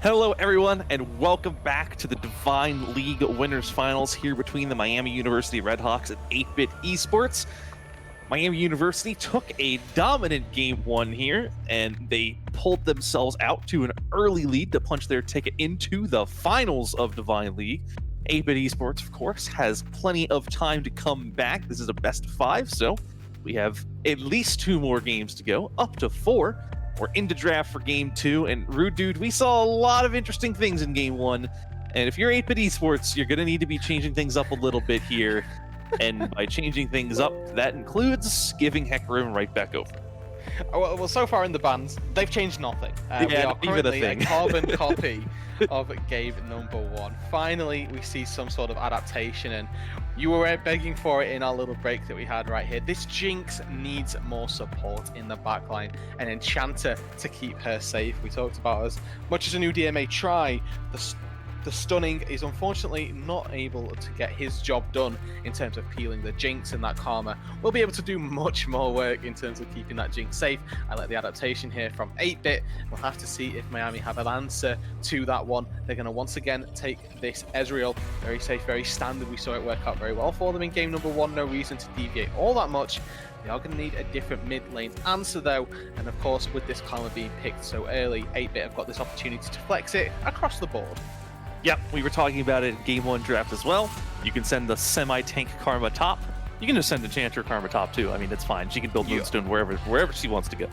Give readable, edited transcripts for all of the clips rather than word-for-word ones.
Hello, everyone, and welcome back to the Divine League Winners Finals here between the Miami University Redhawks and 8-Bit Esports. Miami University took a dominant Game 1 here, and they pulled themselves out to an early lead to punch their ticket into the finals of Divine League. 8-Bit Esports, of course, has plenty of time to come back. This is a best of 5, so we have at least 2 more games to go, up to 4. We're into draft for Game 2, and Rude Dude, we saw a lot of interesting things in Game 1, and if you're 8-Bit Esports, you're going to need to be changing things up a little bit here, and by changing things up, that includes giving Hecarim right back over. Well, so far in the bans, they've changed nothing. We are currently a carbon copy of game number 1. Finally, we see some sort of adaptation, and you were begging for it in our little break that we had right here. This Jinx needs more support in the backline, an Enchanter to keep her safe. We talked about as much as a new DMA try, the Stunning is unfortunately not able to get his job done in terms of peeling the Jinx, and that Karma will be able to do much more work in terms of keeping that Jinx safe. I like the adaptation here from 8-Bit. We'll have to see if Miami have an answer to that one. They're going to once again take this Ezreal. Very safe, very standard. We saw it work out very well for them in game number 1. No reason to deviate all that much. They are going to need a different mid lane answer though, and of course with this Karma being picked so early, 8-Bit have got this opportunity to flex it across the board. Yep, we were talking about it in Game 1 draft as well. You can send the semi-tank Karma top. You can just send Enchanter Karma top too. I mean, it's fine. She can build Moonstone wherever she wants to go.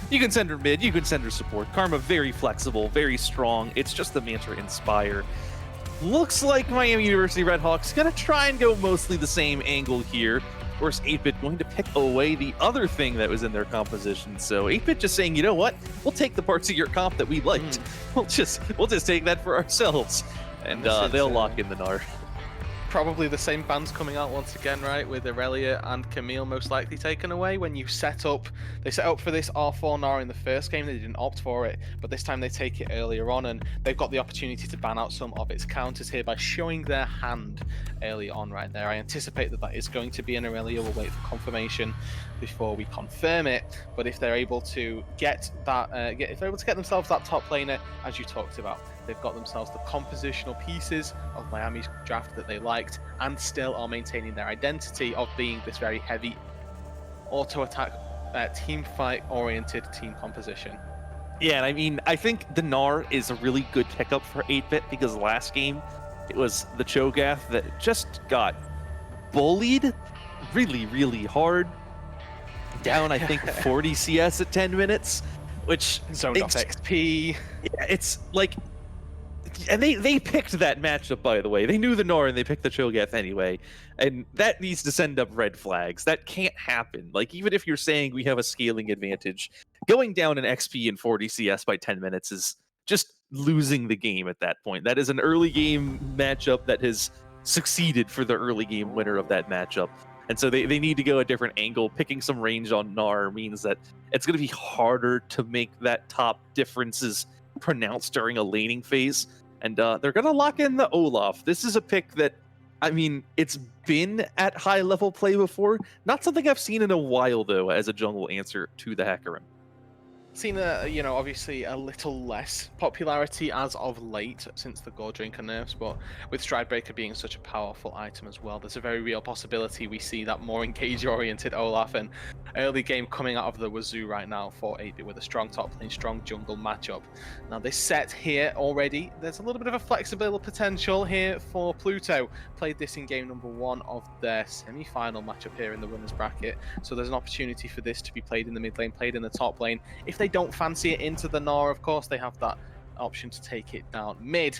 You can send her mid, you can send her support. Karma very flexible, very strong. It's just the mantra Inspire. Looks like Miami University Redhawks gonna try and go mostly the same angle here. Of course, 8-Bit going to pick away the other thing that was in their composition. So 8-Bit just saying, you know what? We'll take the parts of your comp that we liked. We'll just take that for ourselves. And they'll lock in the Gnar. Probably the same bans coming out once again, right? With Aurelia and Camille most likely taken away. When you set up, they set up for this R4 Gnar in the first game, they didn't opt for it, but this time they take it earlier on, and they've got the opportunity to ban out some of its counters here by showing their hand early on right there. I anticipate that that is going to be an Aurelia. We'll wait for confirmation before we confirm it, but if they're able to get that, if they're able to get themselves that top laner, as you talked about, they've got themselves the compositional pieces of Miami's draft that they liked, and still are maintaining their identity of being this very heavy auto-attack, team fight-oriented team composition. Yeah, and I mean, I think the Gnar is a really good pickup for 8-Bit because last game, it was the Cho'Gath that just got bullied really, really hard. Down, I think, 40 CS at 10 minutes, which... Zoned off XP. Yeah, it's like... And they picked that matchup, by the way. They knew the Gnar and they picked the Cho'Gath anyway. And that needs to send up red flags. That can't happen. Like, even if you're saying we have a scaling advantage, going down an XP in 40 CS by 10 minutes is just losing the game at that point. That is an early game matchup that has succeeded for the early game winner of that matchup. And so they need to go a different angle. Picking some range on Gnar means that it's going to be harder to make that top differences pronounced during a laning phase. And they're going to lock in the Olaf. This is a pick that, I mean, it's been at high-level play before. Not something I've seen in a while, though, as a jungle answer to the Hecarim. Seen obviously a little less popularity as of late since the Gore Drinker nerfs, but with Stridebreaker being such a powerful item as well, there's a very real possibility we see that more engage-oriented Olaf and early game coming out of the wazoo right now for 8-Bit with a strong top lane, strong jungle matchup. Now this set here already, there's a little bit of a flexible potential here for Pluto. Played this in game number 1 of their semi-final matchup here in the winners bracket, so there's an opportunity for this to be played in the mid lane, played in the top lane. If they don't fancy it into the Gnar, of course, they have that option to take it down mid.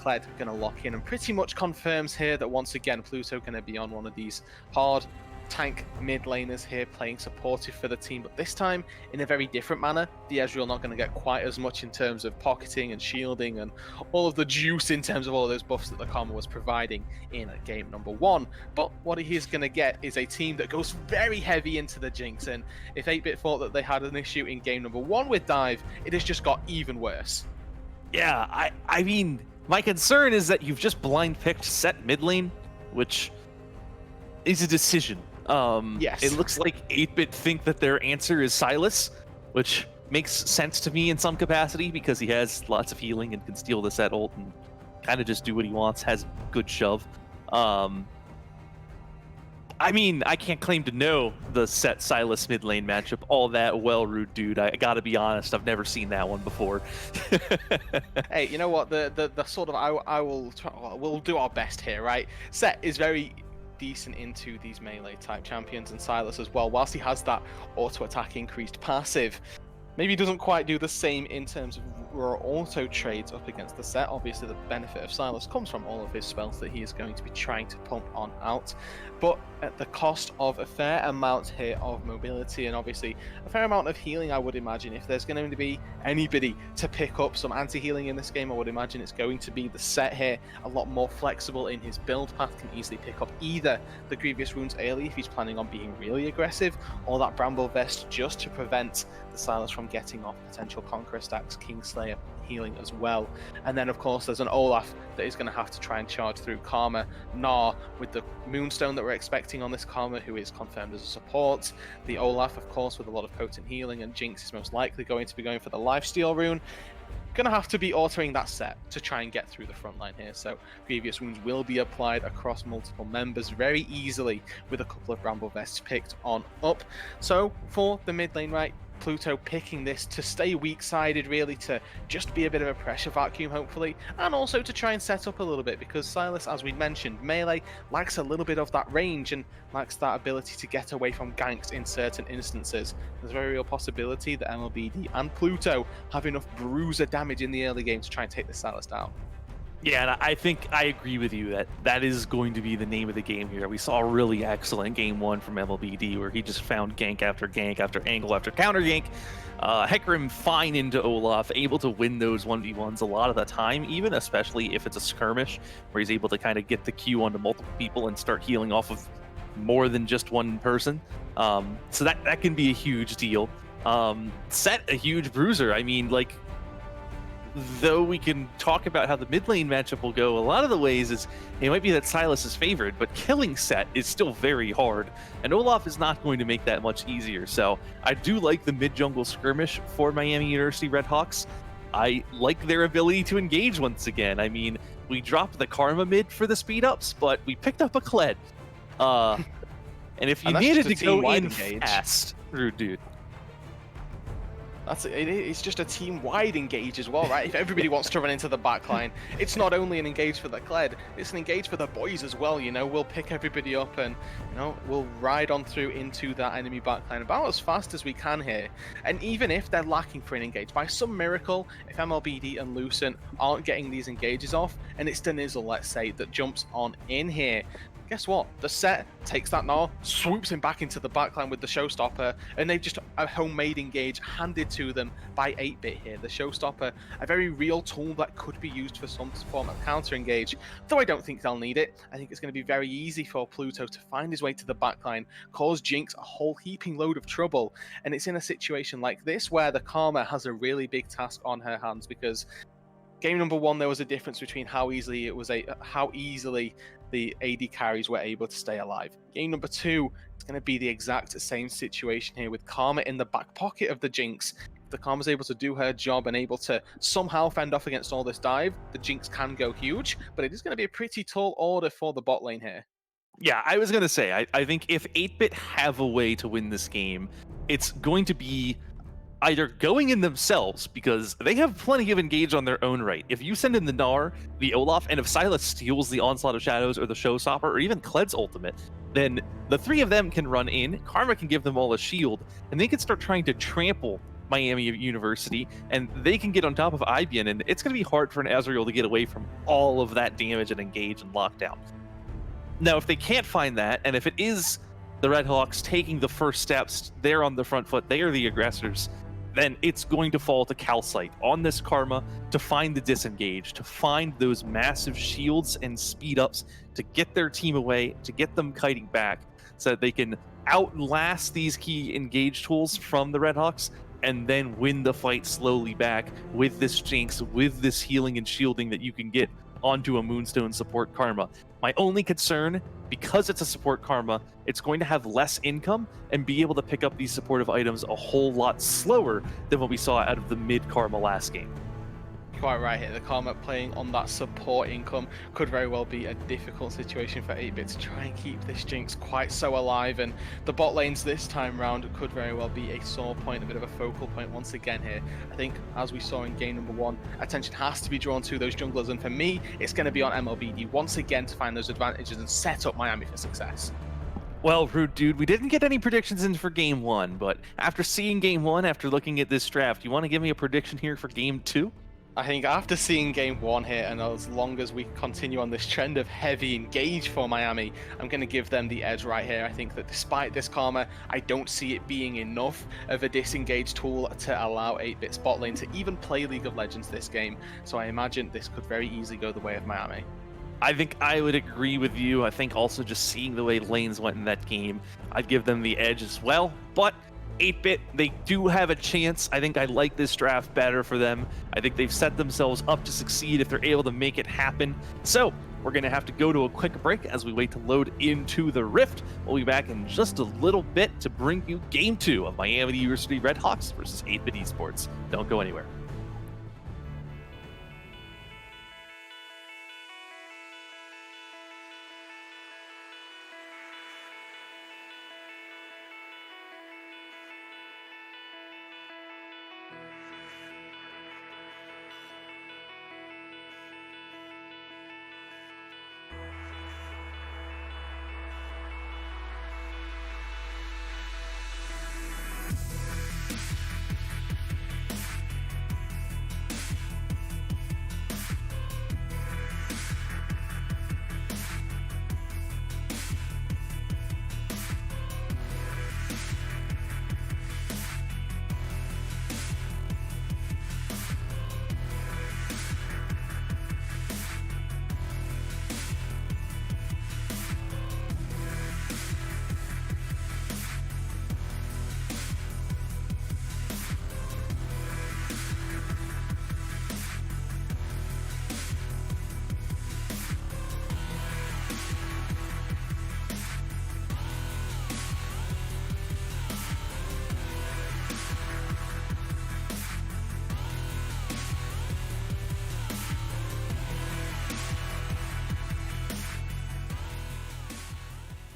Kled going to lock in and pretty much confirms here that once again, Pluto going to be on one of these hard tank mid laners here, playing supportive for the team, but this time in a very different manner. The Ezreal not going to get quite as much in terms of pocketing and shielding and all of the juice in terms of all of those buffs that the Karma was providing in game number 1. But what he's going to get is a team that goes very heavy into the Jinx, and if 8-Bit thought that they had an issue in game number 1 with dive, it has just got even worse. Yeah, I mean, my concern is that you've just blind picked set mid lane, which is a decision. Yes. It looks like 8-Bit think that their answer is Sylas, which makes sense to me in some capacity because he has lots of healing and can steal the set ult and kind of just do what he wants, has good shove. I mean, I can't claim to know the Set Sylas mid lane matchup all that well, Rude Dude. I gotta be honest, I've never seen that one before. Hey, you know what? The sort of I will try, we'll do our best here, right? Set is very decent into these melee type champions, and Sylas as well. Whilst he has that auto attack increased passive, maybe he doesn't quite do the same in terms of raw auto trades up against the Set. Obviously, the benefit of Sylas comes from all of his spells that he is going to be trying to pump on out, but at the cost of a fair amount here of mobility and obviously a fair amount of healing, I would imagine. If there's going to be anybody to pick up some anti-healing in this game, I would imagine it's going to be the Set here. A lot more flexible in his build path, can easily pick up either the Grievous Wounds early if he's planning on being really aggressive, or that Bramble Vest just to prevent the Sylas from getting off potential Conqueror stacks, Kingslayer healing as well. And then of course there's an Olaf that is going to have to try and charge through Karma. Gnar with the Moonstone that we're expecting on this Karma, who is confirmed as a support. The Olaf, of course, with a lot of potent healing, and Jinx is most likely going to be going for the Lifesteal rune. Gonna have to be altering that set to try and get through the front line here. So Grievous Wounds will be applied across multiple members very easily with a couple of Bramble Vests picked on up. So for the mid lane, right, Pluto picking this to stay weak-sided, really, to just be a bit of a pressure vacuum, hopefully, and also to try and set up a little bit, because Sylas, as we mentioned, melee lacks a little bit of that range and lacks that ability to get away from ganks in certain instances. There's a very real possibility that MLBD and Pluto have enough bruiser damage in the early game to try and take the Sylas down. Yeah, and I think I agree with you that that is going to be the name of the game here. We saw a really excellent game one from MLBD where he just found gank after angle after counter gank. Hecarim fine into Olaf, able to win those 1v1s a lot of the time, even especially if it's a skirmish where he's able to kind of get the Q onto multiple people and start healing off of more than just one person. So that can be a huge deal. Set a huge bruiser. I mean, like, though we can talk about how the mid lane matchup will go, a lot of the ways is it might be that Sylas is favored, but killing Set is still very hard, and Olaf is not going to make that much easier. So I do like the mid jungle skirmish for Miami University Redhawks. I like their ability to engage once again. I mean, we dropped the Karma mid for the speed ups, but we picked up a Kled. And if you needed to go in fast, Rude Dude. It's just a team-wide engage as well, right? If everybody wants to run into the backline, it's not only an engage for the Kled, it's an engage for the boys as well, you know? We'll pick everybody up and, you know, we'll ride on through into that enemy backline about as fast as we can here. And even if they're lacking for an engage, by some miracle, if MLBD and Lucent aren't getting these engages off, and it's Denizzle, let's say, that jumps on in here, guess what? The Set takes that Gnar, swoops him back into the backline with the Showstopper, and they've just a homemade engage handed to them by 8-Bit here. The Showstopper, a very real tool that could be used for some form of counter engage, though I don't think they'll need it. I think it's going to be very easy for Pluto to find his way to the backline, cause Jinx a whole heaping load of trouble, and it's in a situation like this where the Karma has a really big task on her hands, because game number one, there was a difference between how easily the AD carries were able to stay alive. Game number two, it's going to be the exact same situation here with Karma in the back pocket of the Jinx. If the Karma's able to do her job and able to somehow fend off against all this dive, the Jinx can go huge, but it is going to be a pretty tall order for the bot lane here. Yeah, I was going to say, I think if 8-Bit have a way to win this game, it's going to be either going in themselves, because they have plenty of engage on their own right. If you send in the Gnar, the Olaf, and if Sylas steals the Onslaught of Shadows or the Showstopper or even Kled's ultimate, then the three of them can run in, Karma can give them all a shield, and they can start trying to trample Miami University, and they can get on top of Ibian, and it's going to be hard for an Azrael to get away from all of that damage and engage and lockdown. Now, if they can't find that, and if it is the Redhawks taking the first steps, they're on the front foot, they are the aggressors, then it's going to fall to Calcite on this Karma to find the disengage, to find those massive shields and speed ups, to get their team away, to get them kiting back, so that they can outlast these key engage tools from the Redhawks, and then win the fight slowly back with this Jinx, with this healing and shielding that you can get onto a Moonstone support Karma. My only concern, because it's a support Karma, it's going to have less income and be able to pick up these supportive items a whole lot slower than what we saw out of the mid Karma last game. Quite right here. The Karma playing on that support income could very well be a difficult situation for 8-bit to try and keep this Jinx quite so alive, and the bot lanes this time round could very well be a sore point, a bit of a focal point once again here. I think, as we saw in game number 1, attention has to be drawn to those junglers, and for me, it's going to be on MLBD once again to find those advantages and set up Miami for success. Well, Rude Dude, we didn't get any predictions in for game 1, but after seeing game 1, after looking at this draft, you want to give me a prediction here for game 2? I think after seeing game 1 here, and as long as we continue on this trend of heavy engage for Miami, I'm going to give them the edge right here. I think that despite this Karma, I don't see it being enough of a disengage tool to allow 8-bit bot lane to even play League of Legends this game. So I imagine this could very easily go the way of Miami. I think I would agree with you. I think also just seeing the way lanes went in that game, I'd give them the edge as well. But 8-bit, they do have a chance. I think I like this draft better for them. I think they've set themselves up to succeed if they're able to make it happen. So we're going to have to go to a quick break as we wait to load into the Rift. We'll be back in just a little bit to bring you Game 2 of Miami University Redhawks versus 8-bit Esports. Don't go anywhere.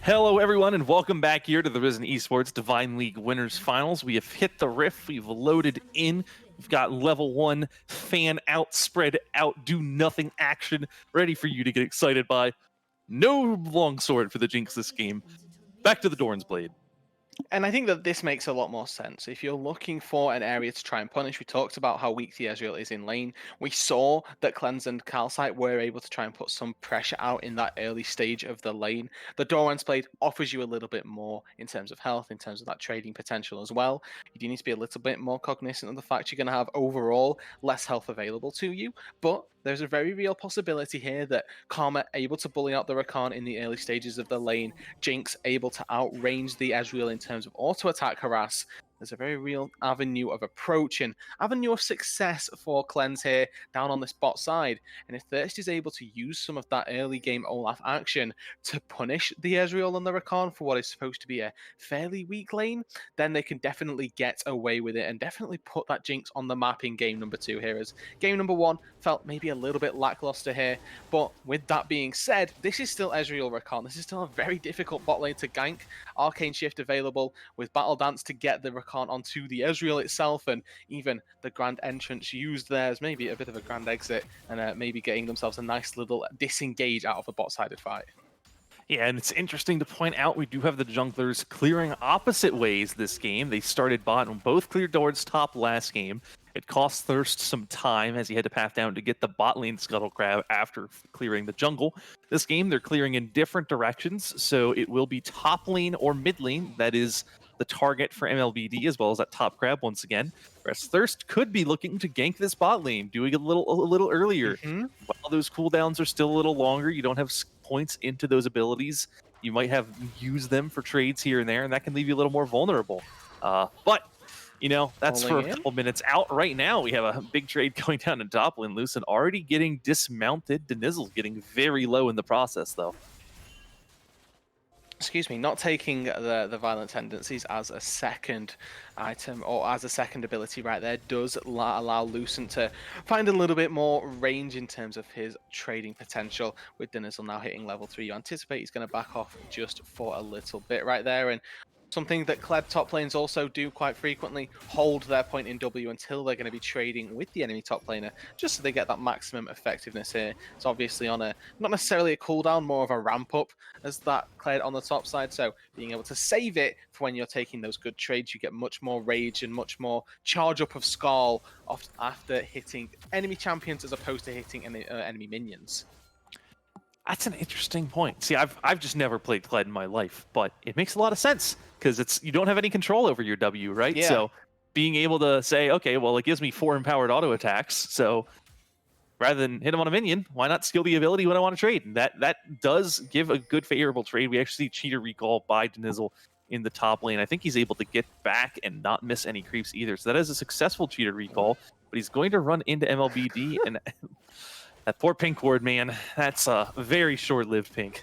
Hello, everyone, and welcome back here to the Risen Esports Divine League Winners Finals. We have hit the Rift. We've loaded in. We've got level 1 fan out, spread out, do nothing action ready for you to get excited by. No longsword for the Jinx this game. Back to the Dorn's Blade. And I think that this makes a lot more sense. If you're looking for an area to try and punish, we talked about how weak the Ezreal is in lane. We saw that Cleanse and Calcite were able to try and put some pressure out in that early stage of the lane. The Doran's Blade offers you a little bit more in terms of health, in terms of that trading potential as well. You do need to be a little bit more cognizant of the fact you're going to have overall less health available to you, but there's a very real possibility here that Karma able to bully out the Rakan in the early stages of the lane, Jinx able to outrange the Ezreal in terms of auto-attack harass. There's a very real avenue of approach and avenue of success for Cleanse here down on this bot side. And if Thirst is able to use some of that early game Olaf action to punish the Ezreal and the Rakan for what is supposed to be a fairly weak lane, then they can definitely get away with it and definitely put that Jinx on the map in game number 2 here. As game number 1 felt maybe a little bit lackluster here. But with that being said, this is still Ezreal Rakan. This is still a very difficult bot lane to gank. Arcane Shift available with Battle Dance to get the Rakan onto the Ezreal itself, and even the Grand Entrance used there as maybe a bit of a grand exit and maybe getting themselves a nice little disengage out of a bot-sided fight. Yeah, and it's interesting to point out we do have the junglers clearing opposite ways this game. They started bot and both cleared towards top last game. It cost Thirst some time as he had to path down to get the bot lane Scuttle Crab after clearing the jungle. This game, they're clearing in different directions, so it will be top lane or mid lane that is the target for MLBD, as well as that top crab once again. Whereas Thirst could be looking to gank this bot lane, doing it a little earlier. While those cooldowns are still a little longer, you don't have points into those abilities. You might have used them for trades here and there, and that can leave you a little more vulnerable. But You know, that's for a Falling in. couple minutes out. Right now, we have a big trade going down in top lane. Lucent already getting dismounted. Denizel's getting very low in the process, though. Excuse me, not taking the violent tendencies as a second item or as a second ability right there does allow Lucent to find a little bit more range in terms of his trading potential. With Denizel now hitting level 3, you anticipate he's going to back off just for a little bit right there. And something that Kled top lanes also do quite frequently, hold their point in W until they're going to be trading with the enemy top laner, just so they get that maximum effectiveness here. It's obviously on a, not necessarily a cooldown, more of a ramp up as that Kled on the top side, so being able to save it for when you're taking those good trades, you get much more rage and much more charge up of Skull after hitting enemy champions as opposed to hitting enemy minions. That's an interesting point. See, I've just never played Kled in my life, but it makes a lot of sense because it's you don't have any control over your W, right? Yeah. So being able to say, okay, well, it gives me 4 empowered auto attacks, so rather than hit him on a minion, why not skill the ability when I want to trade? And that does give a good favorable trade. We actually see cheater recall by Denizel in the top lane. I think he's able to get back and not miss any creeps either. So that is a successful cheater recall, but he's going to run into MLBD and that poor pink ward, man, that's a very short-lived pink.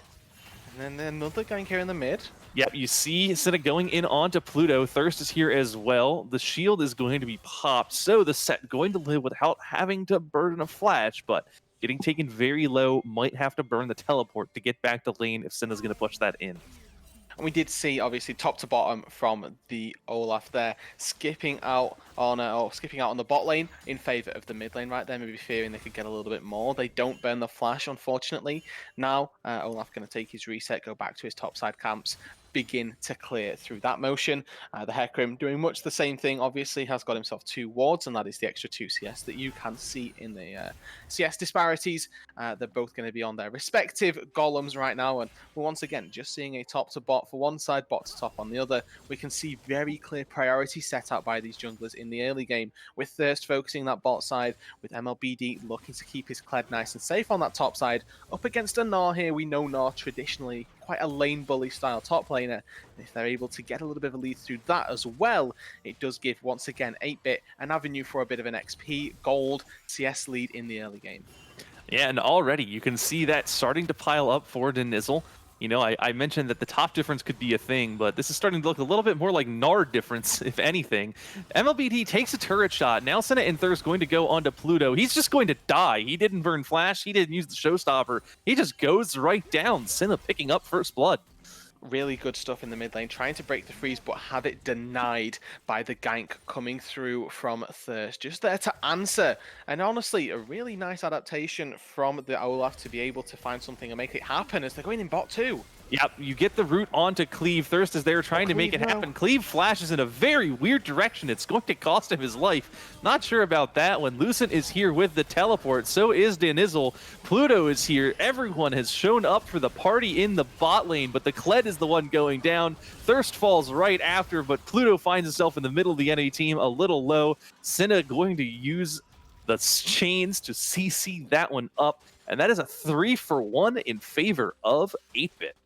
And then another gank here in the mid. Yep, you see instead of going in onto Pluto, Thirst is here as well. The shield is going to be popped, so the set going to live without having to burn a flash, but getting taken very low, might have to burn the teleport to get back to lane if Senna's going to push that in. And we did see, obviously, top to bottom from the Olaf there, skipping out on the bot lane in favor of the mid lane right there, maybe fearing they could get a little bit more. They don't burn the flash, unfortunately. Now, Olaf going to take his reset, go back to his top side camps, begin to clear through that motion. The Hecarim doing much the same thing, obviously, has got himself 2 wards, and that is the extra 2 CS that you can see in the CS disparities. They're both going to be on their respective golems right now, and we're once again just seeing a top to bot for one side, bot to top on the other. We can see very clear priority set out by these junglers in the early game, with Thirst focusing that bot side, with MLBD looking to keep his Kled nice and safe on that top side, up against a Gnar here. We know Gnar traditionally quite a lane bully style top laner. If they're able to get a little bit of a lead through that as well, it does give, once again, 8-bit an avenue for a bit of an XP, gold, CS lead in the early game. Yeah, and already you can see that starting to pile up for Denizel. You know, I mentioned that the top difference could be a thing, but this is starting to look a little bit more like Nard difference, if anything. MLBD takes a turret shot. Now Senna and Thirst going to go onto Pluto. He's just going to die. He didn't burn flash. He didn't use the showstopper. He just goes right down. Senna picking up first blood. Really good stuff in the mid lane, trying to break the freeze, but have it denied by the gank coming through from Thirst. Just there to answer. And honestly, a really nice adaptation from the Olaf to be able to find something and make it happen as they're going in bot too. Yep, you get the root onto Cleave. Thirst is there trying to make it happen. Cleave flashes in a very weird direction. It's going to cost him his life. Not sure about that when Lucent is here with the teleport. So is Denizel. Pluto is here. Everyone has shown up for the party in the bot lane, but the Kled is the one going down. Thirst falls right after, but Pluto finds himself in the middle of the enemy team a little low. Senna going to use the chains to CC that one up, and that is a 3-for-1 in favor of 8-bit.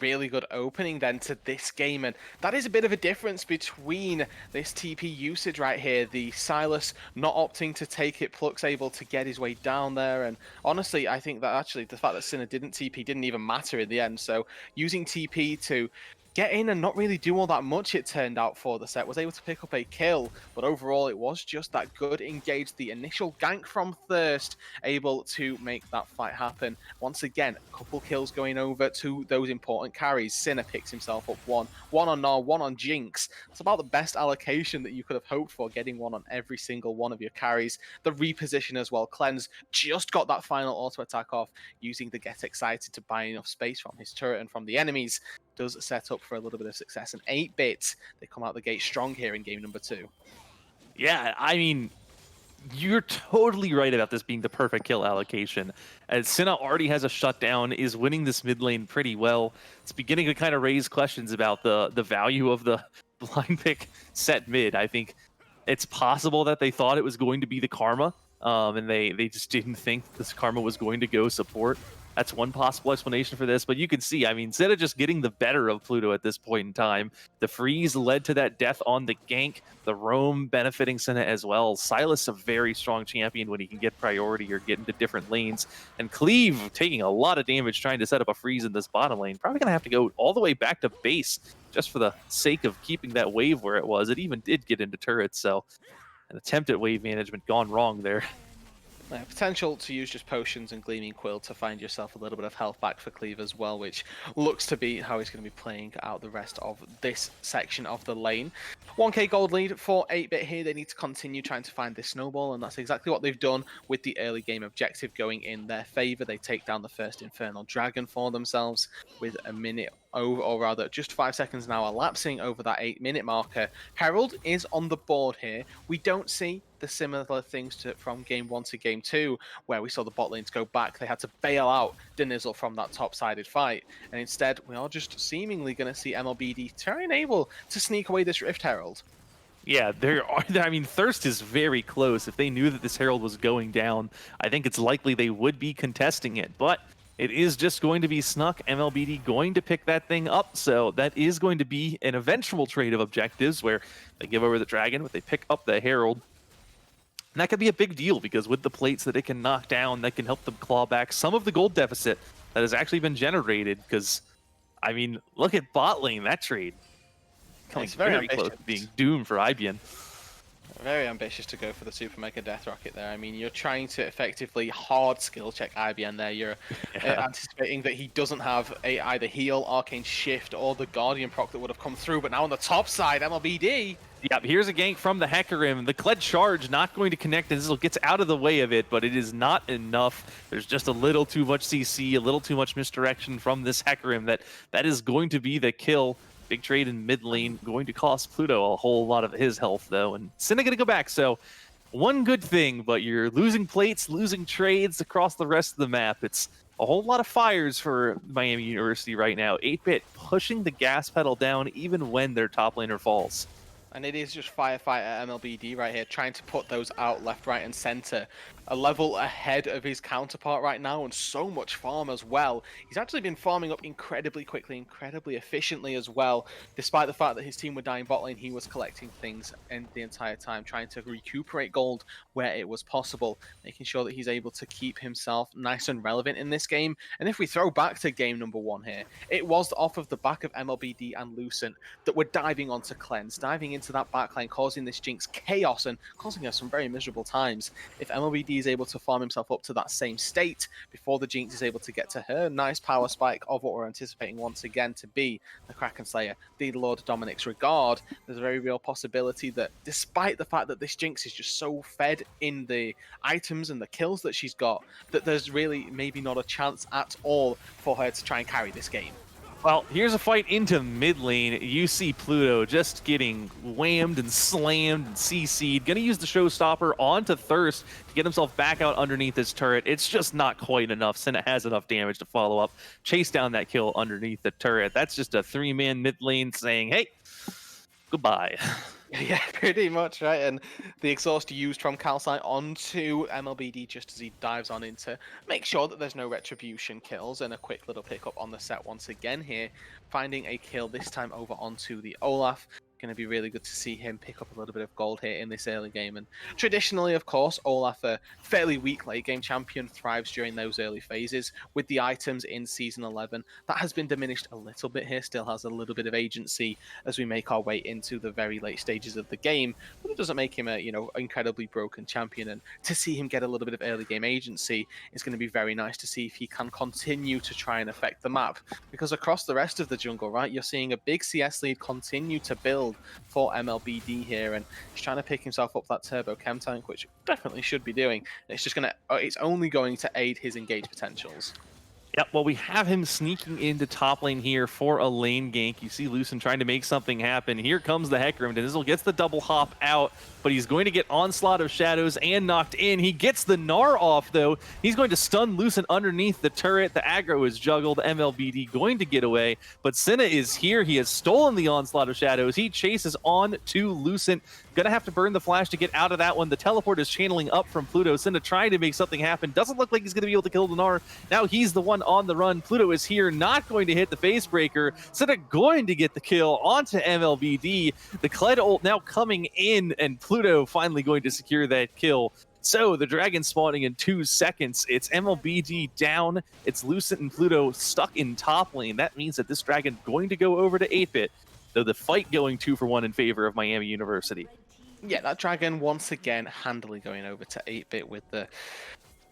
Really good opening then to this game, and that is a bit of a difference between this TP usage right here. The Silas not opting to take it, Pluck's able to get his way down there, and honestly I think that actually the fact that Sinner didn't TP didn't even matter in the end. So using TP to get in and not really do all that much, it turned out, for the set. Was able to pick up a kill, but overall it was just that good engage. The initial gank from Thirst able to make that fight happen. Once again, a couple kills going over to those important carries. Sinner picks himself up one on Gnar, one on Jinx. It's about the best allocation that you could have hoped for, getting one on every single one of your carries. The reposition as well. Cleanse just got that final auto attack off, using the Get Excited to buy enough space from his turret and from the enemies. Does set up for a little bit of success. And 8-bit, they come out the gate strong here in game number 2. Yeah, I mean, you're totally right about this being the perfect kill allocation. As Senna already has a shutdown, is winning this mid lane pretty well. It's beginning to kind of raise questions about the value of the blind pick set mid. I think it's possible that they thought it was going to be the Karma, and they just didn't think this Karma was going to go support. That's one possible explanation for this, but you can see, I mean, instead of just getting the better of Pluto at this point in time, the freeze led to that death on the gank, the roam benefiting Senna as well. Silas a very strong champion when he can get priority or get into different lanes, and Cleave taking a lot of damage trying to set up a freeze in this bottom lane. Probably going to have to go all the way back to base just for the sake of keeping that wave where it was. It even did get into turrets, so an attempt at wave management gone wrong there. Potential to use just potions and Gleaming Quill to find yourself a little bit of health back for Cleave as well, which looks to be how he's going to be playing out the rest of this section of the lane. 1k gold lead for 8-bit here. They need to continue trying to find this snowball, and that's exactly what they've done with the early game objective going in their favor. They take down the first Infernal Dragon for themselves with a minute over, or rather just 5 seconds now elapsing over that 8-minute marker. Herald is on the board here. We don't see the similar things from game 1 to game 2, where we saw the bot lanes go back. They had to bail out Denizzle from that top-sided fight, and instead we are just seemingly going to see MLBD try and able to sneak away this Rift Herald. Yeah, I mean, Thirst is very close. If they knew that this Herald was going down, I think it's likely they would be contesting it, but it is just going to be snuck. MLBD going to pick that thing up, so that is going to be an eventual trade of objectives where they give over the dragon, but they pick up the Herald. And that could be a big deal, because with the plates that it can knock down, that can help them claw back some of the gold deficit that has actually been generated. Because, I mean, look at bot lane, that trade. Coming very close to being doomed for IBN. Very ambitious to go for the Super Mega Death Rocket there. I mean, you're trying to effectively hard skill check IBN there. You're anticipating that he doesn't have either heal, arcane shift, or the Guardian proc that would have come through. But now on the top side, MLBD. Yep, here's a gank from the Hecarim. The Kled charge not going to connect, and Zizzle gets out of the way of it, but it is not enough. There's just a little too much CC, a little too much misdirection from this Hecarim that is going to be the kill. Big trade in mid lane, going to cost Pluto a whole lot of his health, though. And Senna going to go back, so one good thing, but you're losing plates, losing trades across the rest of the map. It's a whole lot of fires for Miami University right now. 8-bit pushing the gas pedal down even when their top laner falls. And it is just Firefight at MLBD right here, trying to put those out left, right, and center. A level ahead of his counterpart right now, and so much farm as well. He's actually been farming up incredibly quickly, incredibly efficiently as well. Despite the fact that his team were dying bot lane, he was collecting things in the entire time, trying to recuperate gold where it was possible, making sure that he's able to keep himself nice and relevant in this game. And if we throw back to game number 1 here, it was off of the back of MLBD and Lucent that were diving onto Cleanse, diving into that backline, causing this Jinx chaos and causing us some very miserable times. If MLBD is able to farm himself up to that same state before the Jinx is able to get to her nice power spike of what we're anticipating once again to be the Kraken Slayer, the Lord Dominic's Regard, there's a very real possibility that despite the fact that this Jinx is just so fed in the items and the kills that she's got, that there's really maybe not a chance at all for her to try and carry this game. Well, here's a fight into mid lane. You see Pluto just getting whammed and slammed and CC'd. Gonna use the showstopper onto Thirst to get himself back out underneath his turret. It's just not quite enough. Senna has enough damage to follow up, chase down that kill underneath the turret. That's just a 3-man mid lane saying, hey, goodbye. Yeah, pretty much, right? And the exhaust used from Calcite onto MLBD just as he dives on in to make sure that there's no retribution kills, and a quick little pickup on the set once again here, finding a kill this time over onto the Olaf. Going to be really good to see him pick up a little bit of gold here in this early game. And traditionally, of course, Olaf, a fairly weak late game champion, thrives during those early phases with the items in Season 11. That has been diminished a little bit here, still has a little bit of agency as we make our way into the very late stages of the game, but it doesn't make him a, incredibly broken champion. And to see him get a little bit of early game agency is going to be very nice to see if he can continue to try and affect the map, because across the rest of the jungle, right, you're seeing a big CS lead continue to build for MLBD here, and he's trying to pick himself up that turbo chem tank, which definitely should be doing. It's only going to aid his engage potentials. Yep, well, we have him sneaking into top lane here for a lane gank. You see Lucent trying to make something happen. Here comes the Hecarim. Denizzle gets the double hop out, but he's going to get Onslaught of Shadows and knocked in. He gets the Gnar off, though. He's going to stun Lucent underneath the turret. The aggro is juggled. MLBD going to get away, but Senna is here. He has stolen the Onslaught of Shadows. He chases on to Lucent. Gonna have to burn the flash to get out of that one. The teleport is channeling up from Pluto. Senna trying to make something happen. Doesn't look like he's gonna be able to kill the Gnar. Now he's the one on the run. Pluto is here, not going to hit the face breaker. Instead of going to get the kill onto MLBD. The Kled ult now coming in, and Pluto finally going to secure that kill. So the dragon spawning in 2 seconds. It's MLBD down. It's Lucent and Pluto stuck in top lane. That means that this dragon going to go over to 8-bit. Though the fight going 2-for-1 in favor of Miami University. Yeah, that dragon once again handily going over to 8-bit with the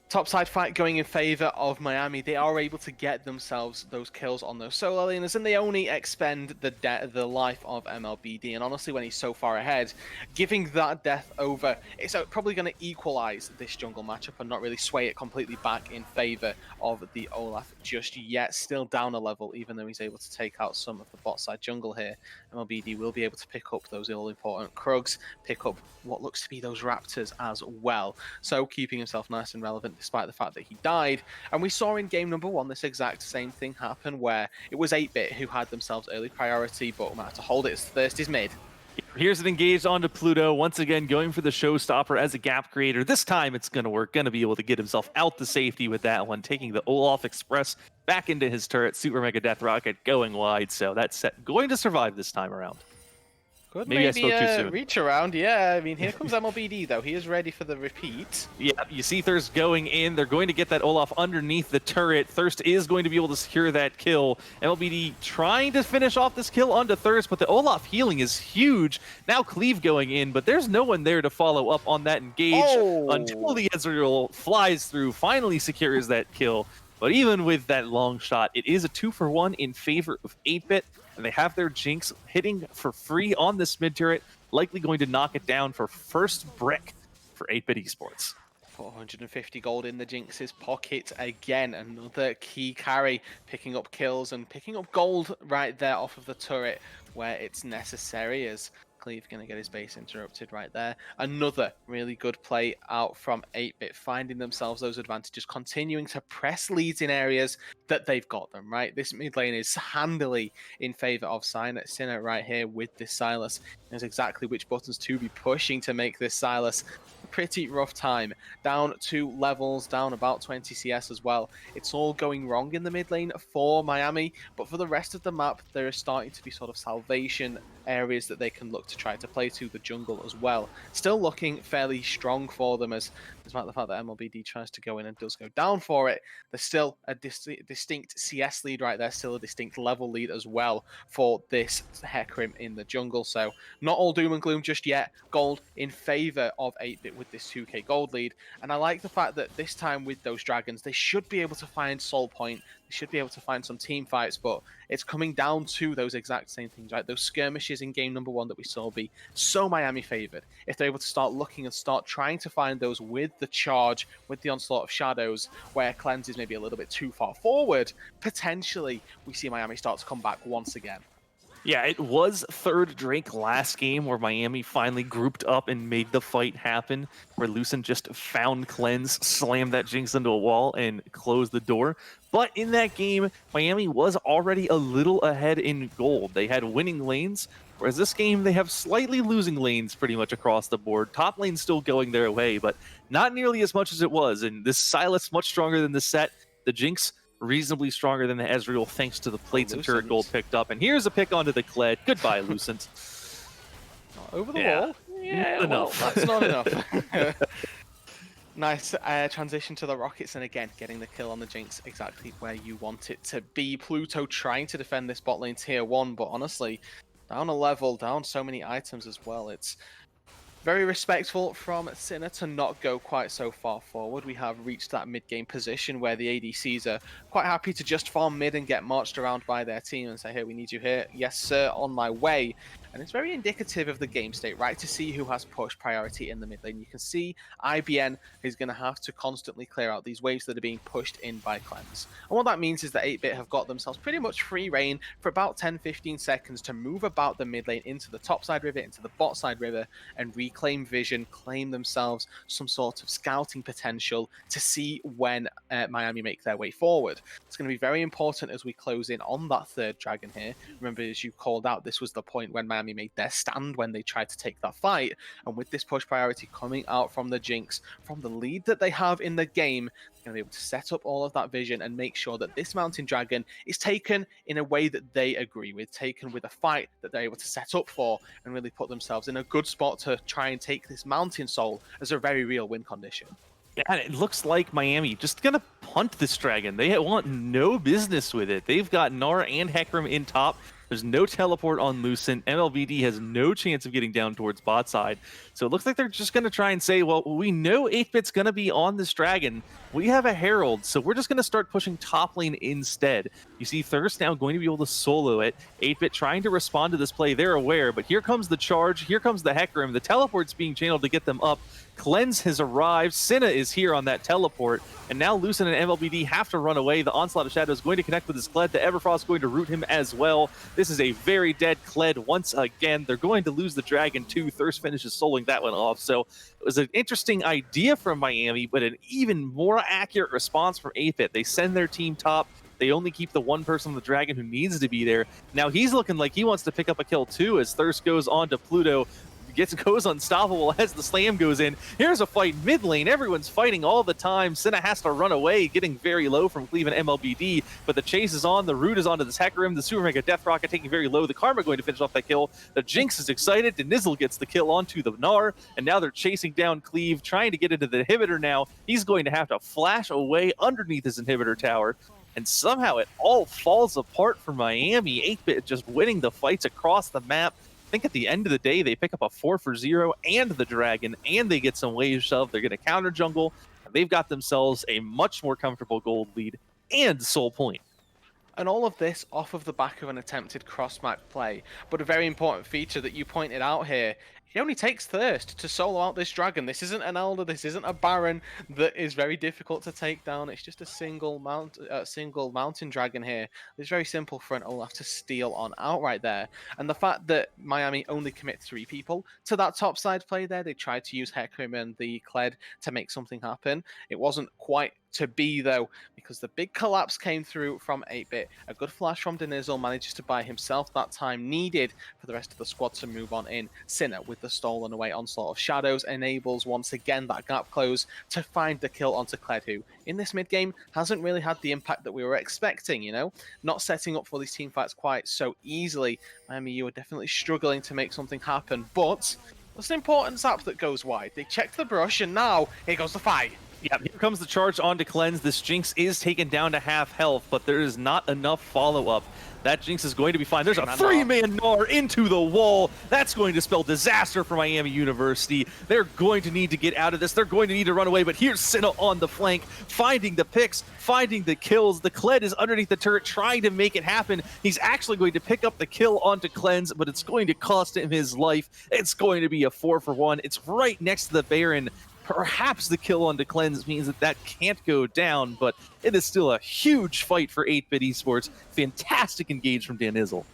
topside fight going in favor of Miami. They are able to get themselves those kills on those solo laners, and they only expend the life of MLBD. And honestly, when he's so far ahead, giving that death over, it's probably going to equalize this jungle matchup and not really sway it completely back in favor of the Olaf just yet. Still down a level, even though he's able to take out some of the bot side jungle here. MLBD will be able to pick up those all-important Krugs, pick up what looks to be those Raptors as well. So keeping himself nice and relevant despite the fact that he died. And we saw in game number 1 this exact same thing happen, where it was 8-bit who had themselves early priority, but we might have to hold it as Thirst is mid. Here's an engaged onto Pluto, once again going for the showstopper as a gap creator. This time it's going to work, going to be able to get himself out the safety with that one, taking the Olaf Express back into his turret, Super Mega Death Rocket going wide, so that's set, going to survive this time around. Could maybe I spoke too soon. Reach around, yeah. I mean, here comes MLBD though. He is ready for the repeat. Yeah, you see Thirst going in. They're going to get that Olaf underneath the turret. Thirst is going to be able to secure that kill. MLBD trying to finish off this kill onto Thirst, but the Olaf healing is huge. Now Cleave going in, but there's no one there to follow up on that engage until the Ezreal flies through, finally secures that kill. But even with that long shot, it is a 2-for-1 in favor of 8-bit. And they have their Jinx hitting for free on this mid turret, likely going to knock it down for first brick for 8-bit Esports. 450 gold in the Jinx's pocket again. Another key carry, picking up kills and picking up gold right there off of the turret where it's necessary, as Cleve going to get his base interrupted right there. Another really good play out from 8-bit, finding themselves those advantages, continuing to press leads in areas that they've got them, right? This mid lane is handily in favor of Sinner right here with this Sylas. Knows exactly which buttons to be pushing to make this Sylas a pretty rough time. Down 2 levels, down about 20 CS as well. It's all going wrong in the mid lane for Miami, but for the rest of the map, there is starting to be sort of salvation areas that they can look to try to play to the jungle as well. Still looking fairly strong for them, as despite the fact that MLBD tries to go in and does go down for it, there's still a distinct CS lead right there, still a distinct level lead as well for this Hecarim in the jungle. So not all doom and gloom just yet. Gold in favor of 8-bit with this 2k gold lead, and I like the fact that this time with those dragons, they should be able to find Soul Point, they should be able to find some team fights, but it's coming down to those exact same things, right? Those skirmishes in game number 1 that we saw be so Miami favored. If they're able to start looking and start trying to find those with the charge, with the onslaught of shadows, where cleanse is maybe a little bit too far forward, potentially we see Miami start to come back once again. Yeah, it was third Drake last game where Miami finally grouped up and made the fight happen, where Lucent just found Cleanse, slammed that Jinx into a wall, and closed the door. But in that game, Miami was already a little ahead in gold. They had winning lanes, whereas this game, they have slightly losing lanes pretty much across the board. Top lane still going their way, but not nearly as much as it was. And this Sylas much stronger than the set. The Jinx reasonably stronger than the Ezreal, thanks to the plates and turret gold picked up. And here's a pick onto the Kled. Goodbye, Lucent. Over the wall? Yeah, enough. Well, that's not enough. Nice transition to the Rockets, and again, getting the kill on the Jinx exactly where you want it to be. Pluto trying to defend this bot lane tier 1, but honestly, down a level, down so many items as well. It's very respectful from Sinner to not go quite so far forward. We have reached that mid-game position where the ADCs are quite happy to just farm mid and get marched around by their team and say, hey, we need you here. Yes, sir, on my way. And it's very indicative of the game state, right? To see who has push priority in the mid lane. You can see IBN is going to have to constantly clear out these waves that are being pushed in by Cleanse. And what that means is that 8-bit have got themselves pretty much free reign for about 10-15 seconds to move about the mid lane into the top side river, into the bot side river, and reclaim vision, claim themselves some sort of scouting potential to see when Miami make their way forward. It's going to be very important as we close in on that third dragon here. Remember, as you called out, this was the point when Miami Miami made their stand when they tried to take that fight. And with this push priority coming out from the Jinx, from the lead that they have in the game, they're going to be able to set up all of that vision and make sure that this Mountain Dragon is taken in a way that they agree with, taken with a fight that they're able to set up for, and really put themselves in a good spot to try and take this Mountain Soul as a very real win condition. Yeah, and it looks like Miami just gonna punt this dragon. They want no business with it. They've got Gnar and Hecarim in top. There's no teleport on Lucent. MLBD has no chance of getting down towards bot side. So it looks like they're just going to try and say, well, we know 8-Bit's going to be on this dragon. We have a Herald, so we're just going to start pushing top lane instead. You see Thirst now going to be able to solo it. 8-Bit trying to respond to this play. They're aware, but here comes the charge. Here comes the Hecarim. The teleport's being channeled to get them up. Cleanse has arrived. Senna is here on that teleport. And now Lucent and MLBD have to run away. The Onslaught of Shadows going to connect with his Kled. The Everfrost going to root him as well. This is a very dead Kled once again. They're going to lose the dragon too. Thirst finishes soloing that one off. So it was an interesting idea from Miami, but an even more accurate response from 8-Bit. They send their team top. They only keep the one person on the dragon who needs to be there. Now he's looking like he wants to pick up a kill too as Thirst goes on to Pluto. Goes unstoppable as the slam goes in. Here's a fight mid lane. Everyone's fighting all the time. Senna has to run away, getting very low from Cleveland MLBD, but the chase is on. The root is onto this Hecarim. The Super Mega Death Rocket taking very low. The Karma going to finish off that kill. The Jinx is excited. Denizzle gets the kill onto the Gnar, and now they're chasing down Cleve, trying to get into the inhibitor now. He's going to have to flash away underneath his inhibitor tower. And somehow it all falls apart for Miami. 8-Bit just winning the fights across the map. I think at the end of the day, they pick up a 4-for-0 and the dragon, and they get some wave shove. They're going to counter jungle. And they've got themselves a much more comfortable gold lead and soul point. And all of this off of the back of an attempted cross-map play. But a very important feature that you pointed out here, it only takes Thirst to solo out this dragon. This isn't an Elder, this isn't a Baron that is very difficult to take down. It's just a single mountain dragon here. It's very simple for an Olaf to steal on outright there. And the fact that Miami only commit 3 people to that top side play there, they tried to use Hecarim and the Kled to make something happen. It wasn't quite to be though, because the big collapse came through from 8-Bit. A good flash from Denizzle manages to buy himself that time needed for the rest of the squad to move on in. Sinner with the stolen away Onslaught of Shadows enables once again that gap close to find the kill onto Kled, who in this mid game hasn't really had the impact that we were expecting, you know? Not setting up for these team fights quite so easily. Miami, you are definitely struggling to make something happen, but there's an important zap that goes wide. They checked the brush and now here goes the fight. Yeah, here comes the charge onto Cleanse. This Jinx is taken down to half health, but there is not enough follow-up. That Jinx is going to be fine. There's a 3-man Gnar into the wall. That's going to spell disaster for Miami University. They're going to need to get out of this. They're going to need to run away, but here's Senna on the flank, finding the picks, finding the kills. The Kled is underneath the turret, trying to make it happen. He's actually going to pick up the kill onto Cleanse, but it's going to cost him his life. It's going to be a 4-for-1. It's right next to the Baron. Perhaps the kill onto Cleanse means that can't go down, but it is still a huge fight for 8-Bit Esports. Fantastic engage from Denizzle.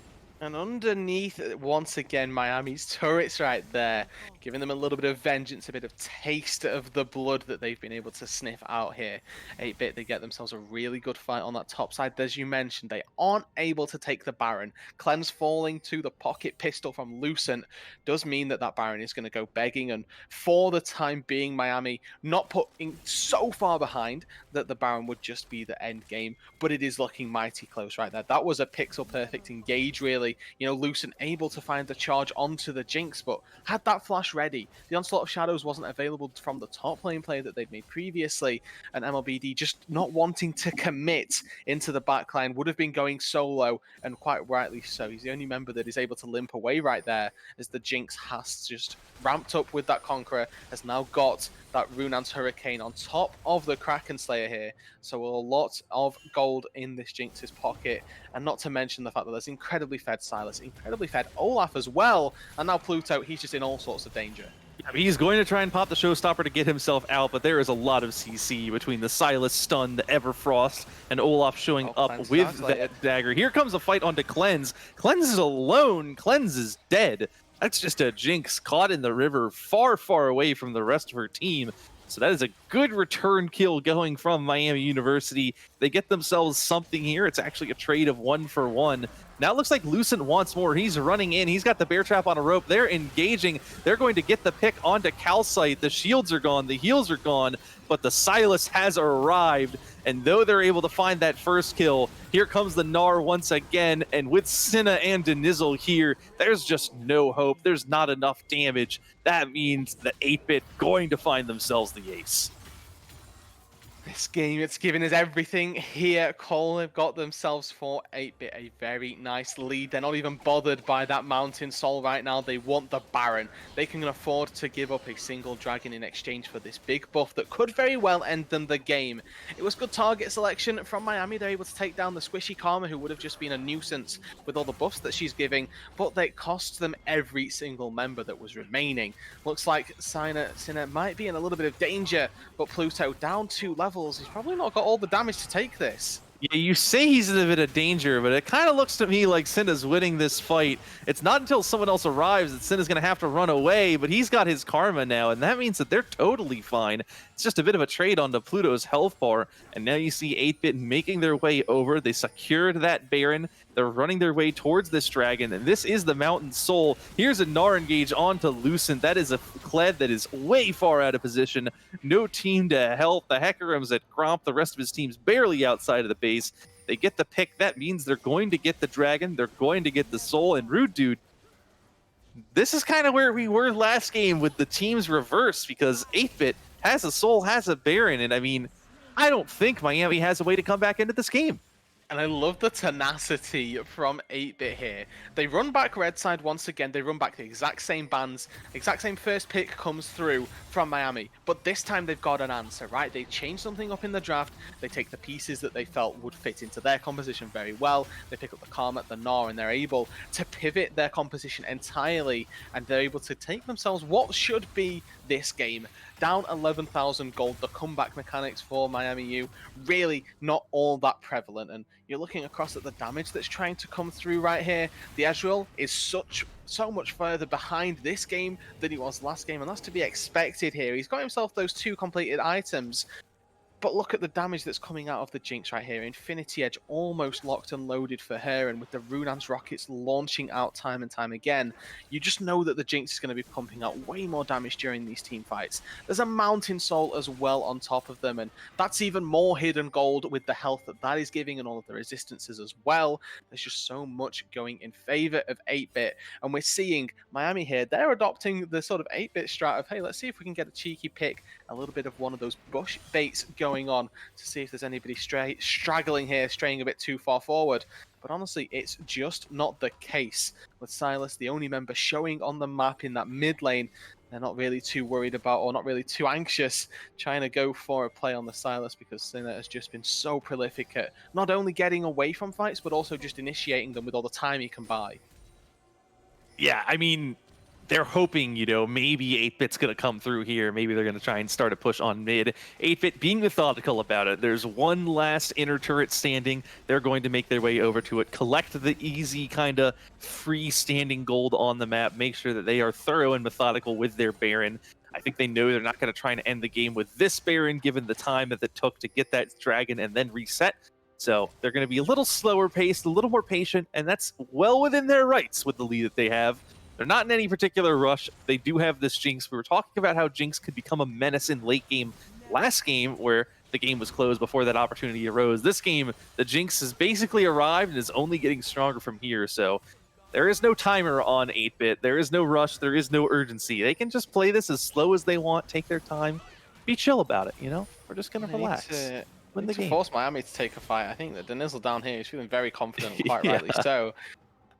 And underneath, once again, Miami's turrets right there, giving them a little bit of vengeance, a bit of taste of the blood that they've been able to sniff out here. 8-Bit, they get themselves a really good fight on that top side. As you mentioned, they aren't able to take the Baron. Cleanse falling to the pocket pistol from Lucent does mean that that Baron is going to go begging. And for the time being, Miami not putting so far behind that the Baron would just be the end game. But it is looking mighty close right there. That was a pixel-perfect engage, really. You know, Lucent able to find the charge onto the Jinx, but had that flash ready. The Onslaught of Shadows wasn't available from the top lane play that they'd made previously, and MLBD just not wanting to commit into the backline would have been going solo, and quite rightly so. He's the only member that is able to limp away right there, as the Jinx has just ramped up with that Conqueror, has now got that Runan's Hurricane on top of the Kraken Slayer here. So a lot of gold in this Jinx's pocket, and not to mention the fact that there's incredibly fed Silas, incredibly fed Olaf as well, and now Pluto, he's just in all sorts of danger. Yeah, he's going to try and pop the Showstopper to get himself out, but there is a lot of CC between the Silas stun, the Everfrost, and Olaf showing up with that dagger. Here comes a fight onto Cleanse. Cleanse is alone. Cleanse is dead. That's just a Jinx caught in the river, far, far away from the rest of her team. So that is a good return kill going from Miami University. They get themselves something here. It's actually a trade of 1-for-1. Now it looks like Lucent wants more. He's running in. He's got the bear trap on a rope. They're engaging. They're going to get the pick onto Calcite. The shields are gone. The heals are gone. But the Silas has arrived. And though they're able to find that first kill, here comes the Gnar once again. And with Cinna and Denizzle here, there's just no hope. There's not enough damage. That means that 8-Bit going to find themselves the ace. This game, it's given us everything here. Cole have got themselves for 8-Bit a very nice lead. They're not even bothered by that Mountain Soul right now. They want the Baron. They can afford to give up a single dragon in exchange for this big buff that could very well end them the game. It was good target selection from Miami. They're able to take down the squishy Karma, who would have just been a nuisance with all the buffs that she's giving, but they cost them every single member that was remaining. Looks like Cinna might be in a little bit of danger, but Pluto down 2 levels. He's probably not got all the damage to take this. Yeah, you say he's in a bit of danger, but it kind of looks to me like Cinna's winning this fight. It's not until someone else arrives that Cinna's going to have to run away, but he's got his karma now, and that means that they're totally fine. It's just a bit of a trade onto Pluto's health bar, and now you see 8-Bit making their way over. They secured that Baron. They're running their way towards this dragon, and this is the Mountain Soul. Here's a Gnar engage onto Lucent. That is a Kled that is way far out of position. No team to help. The Hecarim's at Gromp. The rest of his team's barely outside of the base. They get the pick. That means they're going to get the dragon. They're going to get the soul. And Rude Dude, this is kind of where we were last game with the teams reversed, because 8-Bit has a soul, has a Baron, and I mean, I don't think Miami has a way to come back into this game. And I love the tenacity from 8-Bit here. They run back red side once again. They run back the exact same bands. Exact same first pick comes through from Miami. But this time they've got an answer, right? They change something up in the draft. They take the pieces that they felt would fit into their composition very well. They pick up the Karma, the Gnar, and they're able to pivot their composition entirely. And they're able to take themselves what should be this game down 11,000 gold. The comeback mechanics for Miami U really not all that prevalent, and you're looking across at the damage that's trying to come through right here. The Ezreal is so much further behind this game than he was last game, and that's to be expected here. He's got himself those 2 completed items, but look at the damage that's coming out of the Jinx right here. Infinity Edge almost locked and loaded for her, and with the Runaan's rockets launching out time and time again, you just know that the Jinx is going to be pumping out way more damage during these team fights. There's a Mountain Soul as well on top of them, and that's even more hidden gold with the health that is giving and all of the resistances as well. There's just so much going in favor of 8-Bit, and we're seeing Miami here. They're adopting the sort of 8-Bit strat of, hey, let's see if we can get a cheeky pick, a little bit of one of those bush baits going on to see if there's anybody straggling here, straying a bit too far forward. But honestly, it's just not the case. With Silas, the only member showing on the map in that mid lane, they're not really too worried about, or not really too anxious, trying to go for a play on the Silas, because Cinna has just been so prolific at not only getting away from fights, but also just initiating them with all the time he can buy. Yeah, I mean, they're hoping, you know, maybe 8-Bit's going to come through here. Maybe they're going to try and start a push on mid. 8-Bit being methodical about it. There's one last inner turret standing. They're going to make their way over to it, collect the easy kind of freestanding gold on the map, make sure that they are thorough and methodical with their Baron. I think they know they're not going to try and end the game with this Baron, given the time that it took to get that dragon and then reset. So they're going to be a little slower paced, a little more patient, and that's well within their rights with the lead that they have. They're not in any particular rush. They do have this Jinx. We were talking about how Jinx could become a menace in late game last game, where the game was closed before that opportunity arose. This game, the Jinx has basically arrived and is only getting stronger from here. So there is no timer on 8-Bit. There is no rush. There is no urgency. They can just play this as slow as they want, take their time, be chill about it, you know? We're just going to relax. Win the game. Force Miami to take a fight. I think that Denizzle down here is feeling very confident, quite rightly so.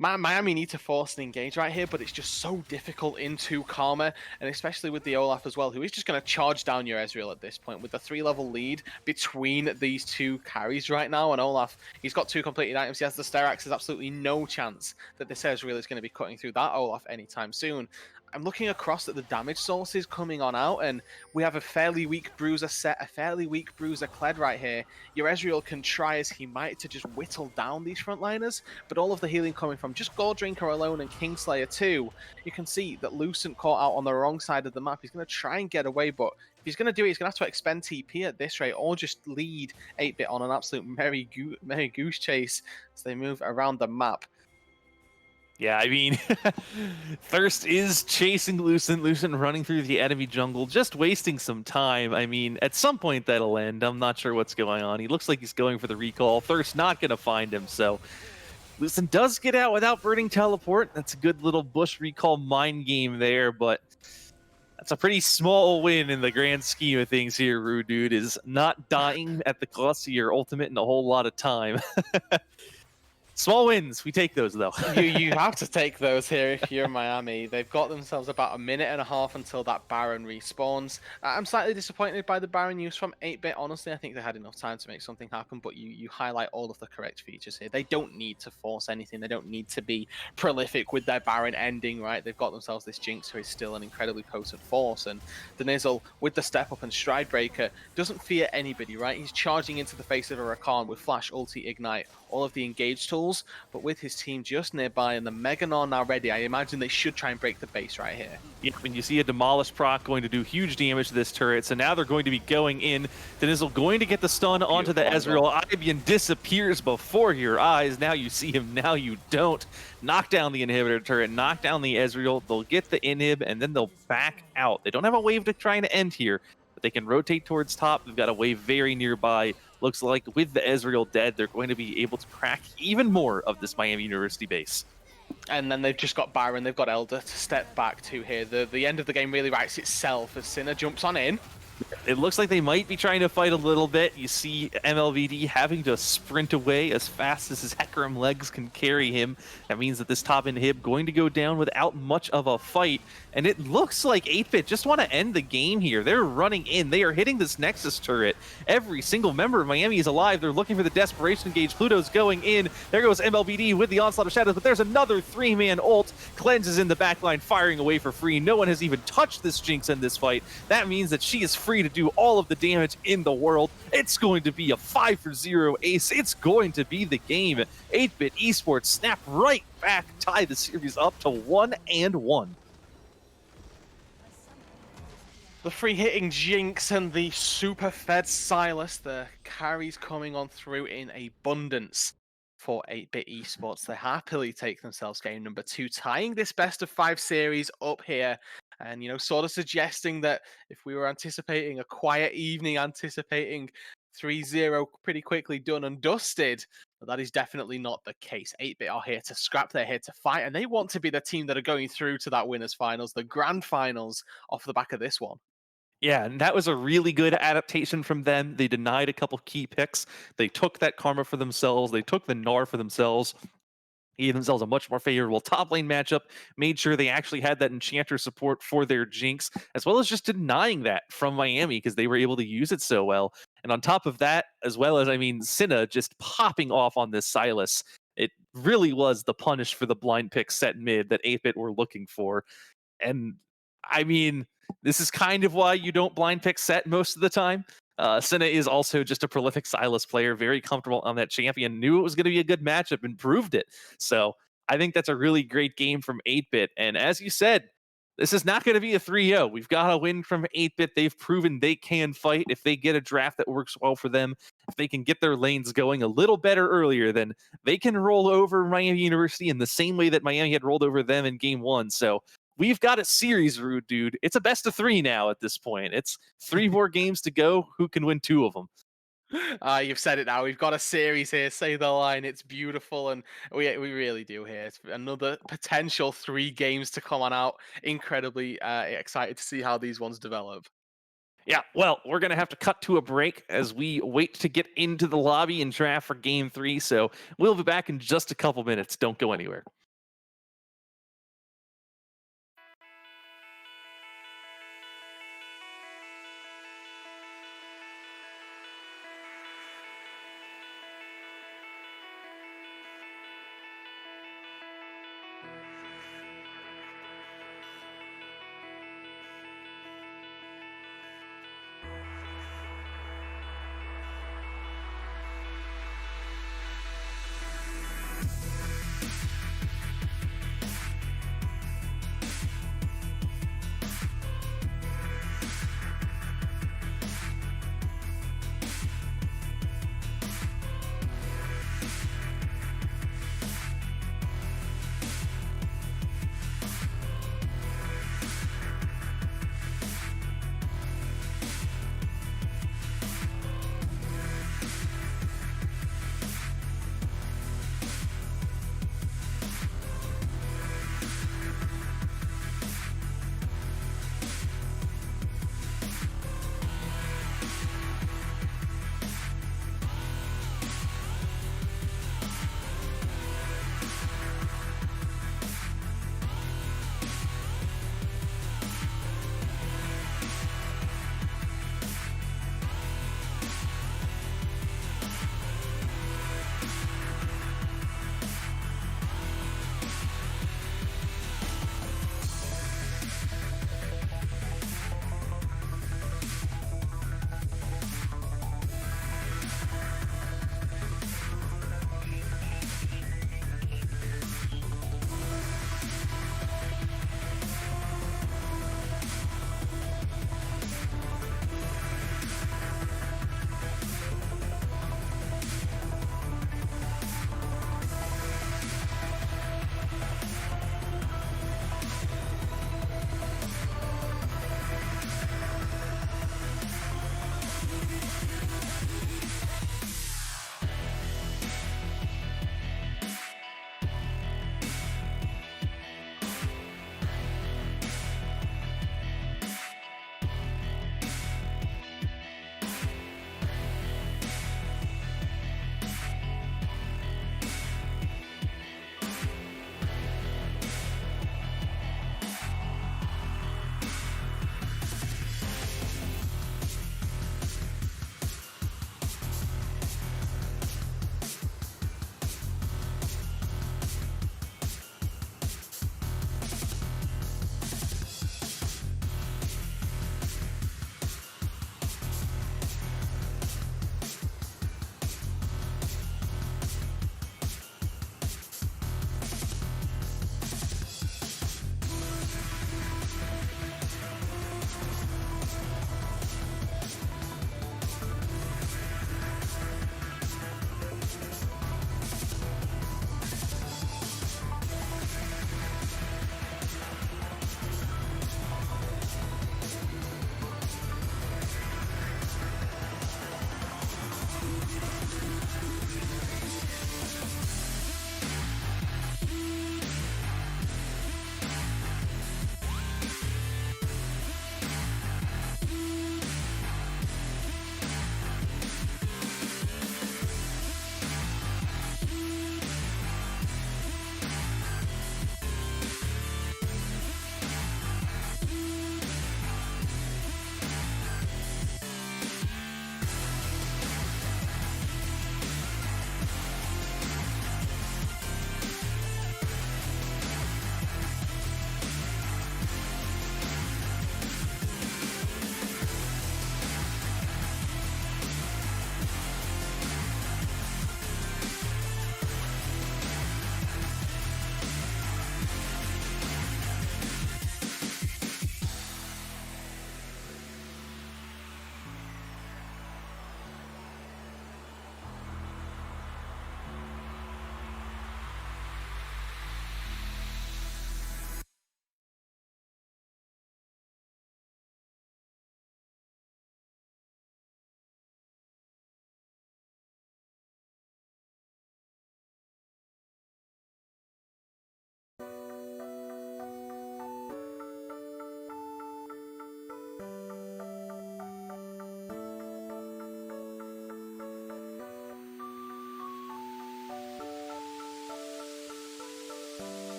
Miami need to force an engage right here, but it's just so difficult into Karma, and especially with the Olaf as well, who is just going to charge down your Ezreal at this point with the 3-level lead between these 2 carries right now. And Olaf, he's got 2 completed items. He has the Sterax. There's absolutely no chance that this Ezreal is going to be cutting through that Olaf anytime soon. I'm looking across at the damage sources coming on out, and we have a fairly weak Bruiser set, a fairly weak Bruiser Kled right here. Your Ezreal can try as he might to just whittle down these frontliners, but all of the healing coming from just Gold Drinker alone and Kingslayer too. You can see that Lucent caught out on the wrong side of the map. He's going to try and get away, but if he's going to do it, he's going to have to expend TP at this rate, or just lead 8-Bit on an absolute merry goose chase as they move around the map. Yeah, I mean, Thirst is chasing Lucent. Lucent running through the enemy jungle, just wasting some time. I mean, at some point that'll end. I'm not sure what's going on. He looks like he's going for the recall. Thirst not going to find him, so Lucent does get out without burning teleport. That's a good little bush recall mind game there, but that's a pretty small win in the grand scheme of things here, Rude Dude, is not dying at the cost of your ultimate in a whole lot of time. Small wins, we take those though. you have to take those here if you're Miami. They've got themselves about a minute and a half until that Baron respawns. I'm slightly disappointed by the Baron use from 8-Bit. Honestly, I think they had enough time to make something happen, but you highlight all of the correct features here. They don't need to force anything. They don't need to be prolific with their Baron ending, right? They've got themselves this Jinx who is still an incredibly potent force, and the Nizzle with the step up and Stride Breaker doesn't fear anybody, right? He's charging into the face of a Rakan with Flash, Ulti, Ignite, all of the engage tools, but with his team just nearby and the Meganon now ready, I imagine they should try and break the base right here. Yeah, when you see a Demolish proc going to do huge damage to this turret, so now they're going to be going in. Denizzle going to get the stun onto the Ezreal. Ibian disappears before your eyes. Now you see him, now you don't. Knock down the inhibitor turret, knock down the Ezreal. They'll get the inhib, and then they'll back out. They don't have a wave to try and end here, but they can rotate towards top. They've got a wave very nearby. Looks like with the Ezreal dead, they're going to be able to crack even more of this Miami University base. And then they've just got Byron, they've got Elder to step back to here. The end of the game really writes itself as Sinner jumps on in. It looks like they might be trying to fight a little bit. You see MLVD having to sprint away as fast as his Hecarim legs can carry him. That means that this top inhib going to go down without much of a fight. And it looks like 8-Bit just want to end the game here. They're running in. They are hitting this Nexus turret. Every single member of Miami is alive. They're looking for the Desperation Gauge. Pluto's going in. There goes MLVD with the Onslaught of Shadows, but there's another 3-man ult. Cleanse is in the backline, firing away for free. No one has even touched this Jinx in this fight. That means that she is free to do all of the damage in the world. It's going to be a 5-0 ace. It's going to be the game. 8-Bit Esports snap right back, tie the series up to 1-1. The free hitting Jinx and the super fed Silas, the carries coming on through in abundance for 8-Bit Esports. They happily take themselves game number 2, tying this best of 5 series up here. And, you know, sort of suggesting that if we were anticipating a quiet evening, anticipating 3-0 pretty quickly done and dusted, but that is definitely not the case. 8-Bit are here to scrap, they're here to fight, and they want to be the team that are going through to that winners finals, the grand finals, off the back of this one. Yeah, and that was a really good adaptation from them. They denied a couple key picks. They took that Karma for themselves. They took the Gnar for themselves. Gave themselves a much more favorable top lane matchup, made sure they actually had that Enchanter support for their Jinx, as well as just denying that from Miami because they were able to use it so well. And on top of that, as well as, I mean, Cinna just popping off on this Silas, it really was the punish for the blind pick set mid that 8-Bit were looking for. And, I mean, this is kind of why you don't blind pick set most of the time. Senna is also just a prolific Silas player, very comfortable on that champion, knew it was going to be a good matchup and proved it. So I think that's a really great game from 8-Bit. And as you said, this is not going to be a 3-0. We've got a win from 8-Bit. They've proven they can fight. If they get a draft that works well for them, if they can get their lanes going a little better earlier, then they can roll over Miami University in the same way that Miami had rolled over them in game 1. So we've got a series, Rude Dude. It's a best of 3 now at this point. It's 3 more games to go. Who can win 2 of them? You've said it now. We've got a series here. Say the line. It's beautiful, and we really do here. It's another potential 3 games to come on out. Incredibly excited to see how these ones develop. Yeah, well, we're going to have to cut to a break as we wait to get into the lobby and draft for game 3. So we'll be back in just a couple minutes. Don't go anywhere.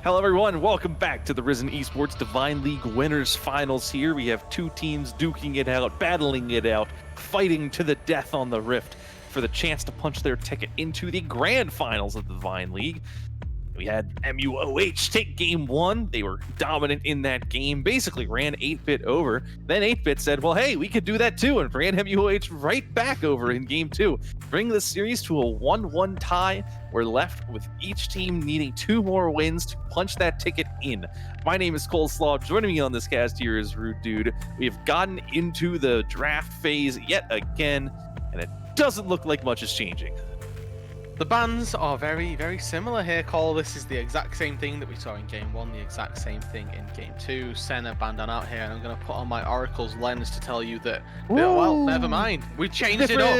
Hello everyone, welcome back to the Risen Esports Divine League Winners Finals here. We have two teams duking it out, battling it out, fighting to the death on the Rift for the chance to punch their ticket into the Grand Finals of the Divine League. We had MUOH take game one. They were dominant in that game, basically ran 8-Bit over. Then 8-Bit said, well, hey, we could do that too, and ran MUOH right back over in game two, bringing the series to a 1-1 tie. We're left with each team needing 2 more wins to punch that ticket in. My name is Cole Slaw. Joining me on this cast here is Rude Dude. We have gotten into the draft phase yet again, and it doesn't look like much is changing. The bans are very, very similar here, Cole. This is the exact same thing that we saw in Game 1, the exact same thing in Game 2. Senna banned on out here, and I'm going to put on my Oracle's lens to tell you that, well, never mind. We changed it up.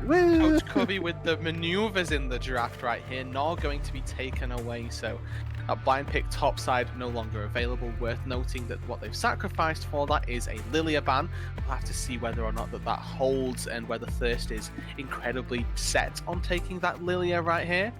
Coach Cubby with the maneuvers in the draft right here, not going to be taken away, so that blind pick top side no longer available. Worth noting that what they've sacrificed for that is a Lilia ban. We'll have to see whether or not that holds and whether Thirst is incredibly set on taking that Lilia right here.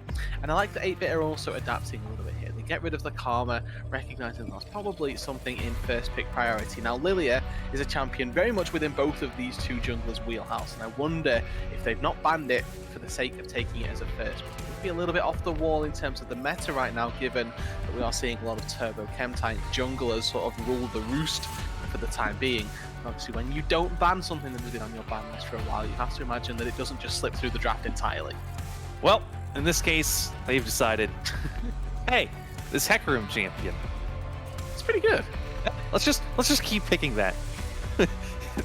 And I like that 8-Bit are also adapting a little bit here. They get rid of the Karma, recognizing that's probably something in first pick priority. Now Lilia is a champion very much within both of these two junglers' wheelhouse, and I wonder if they've not banned it for the sake of taking it as a first. Be a little bit off the wall in terms of the meta right now, given that we are seeing a lot of turbo chem type junglers sort of rule the roost for the time being. And obviously, when you don't ban something that has been on your ban list for a while, you have to imagine that it doesn't just slip through the draft entirely. Well, in this case, they've decided, hey, this Hecarim champion, It's pretty good. let's just keep picking that.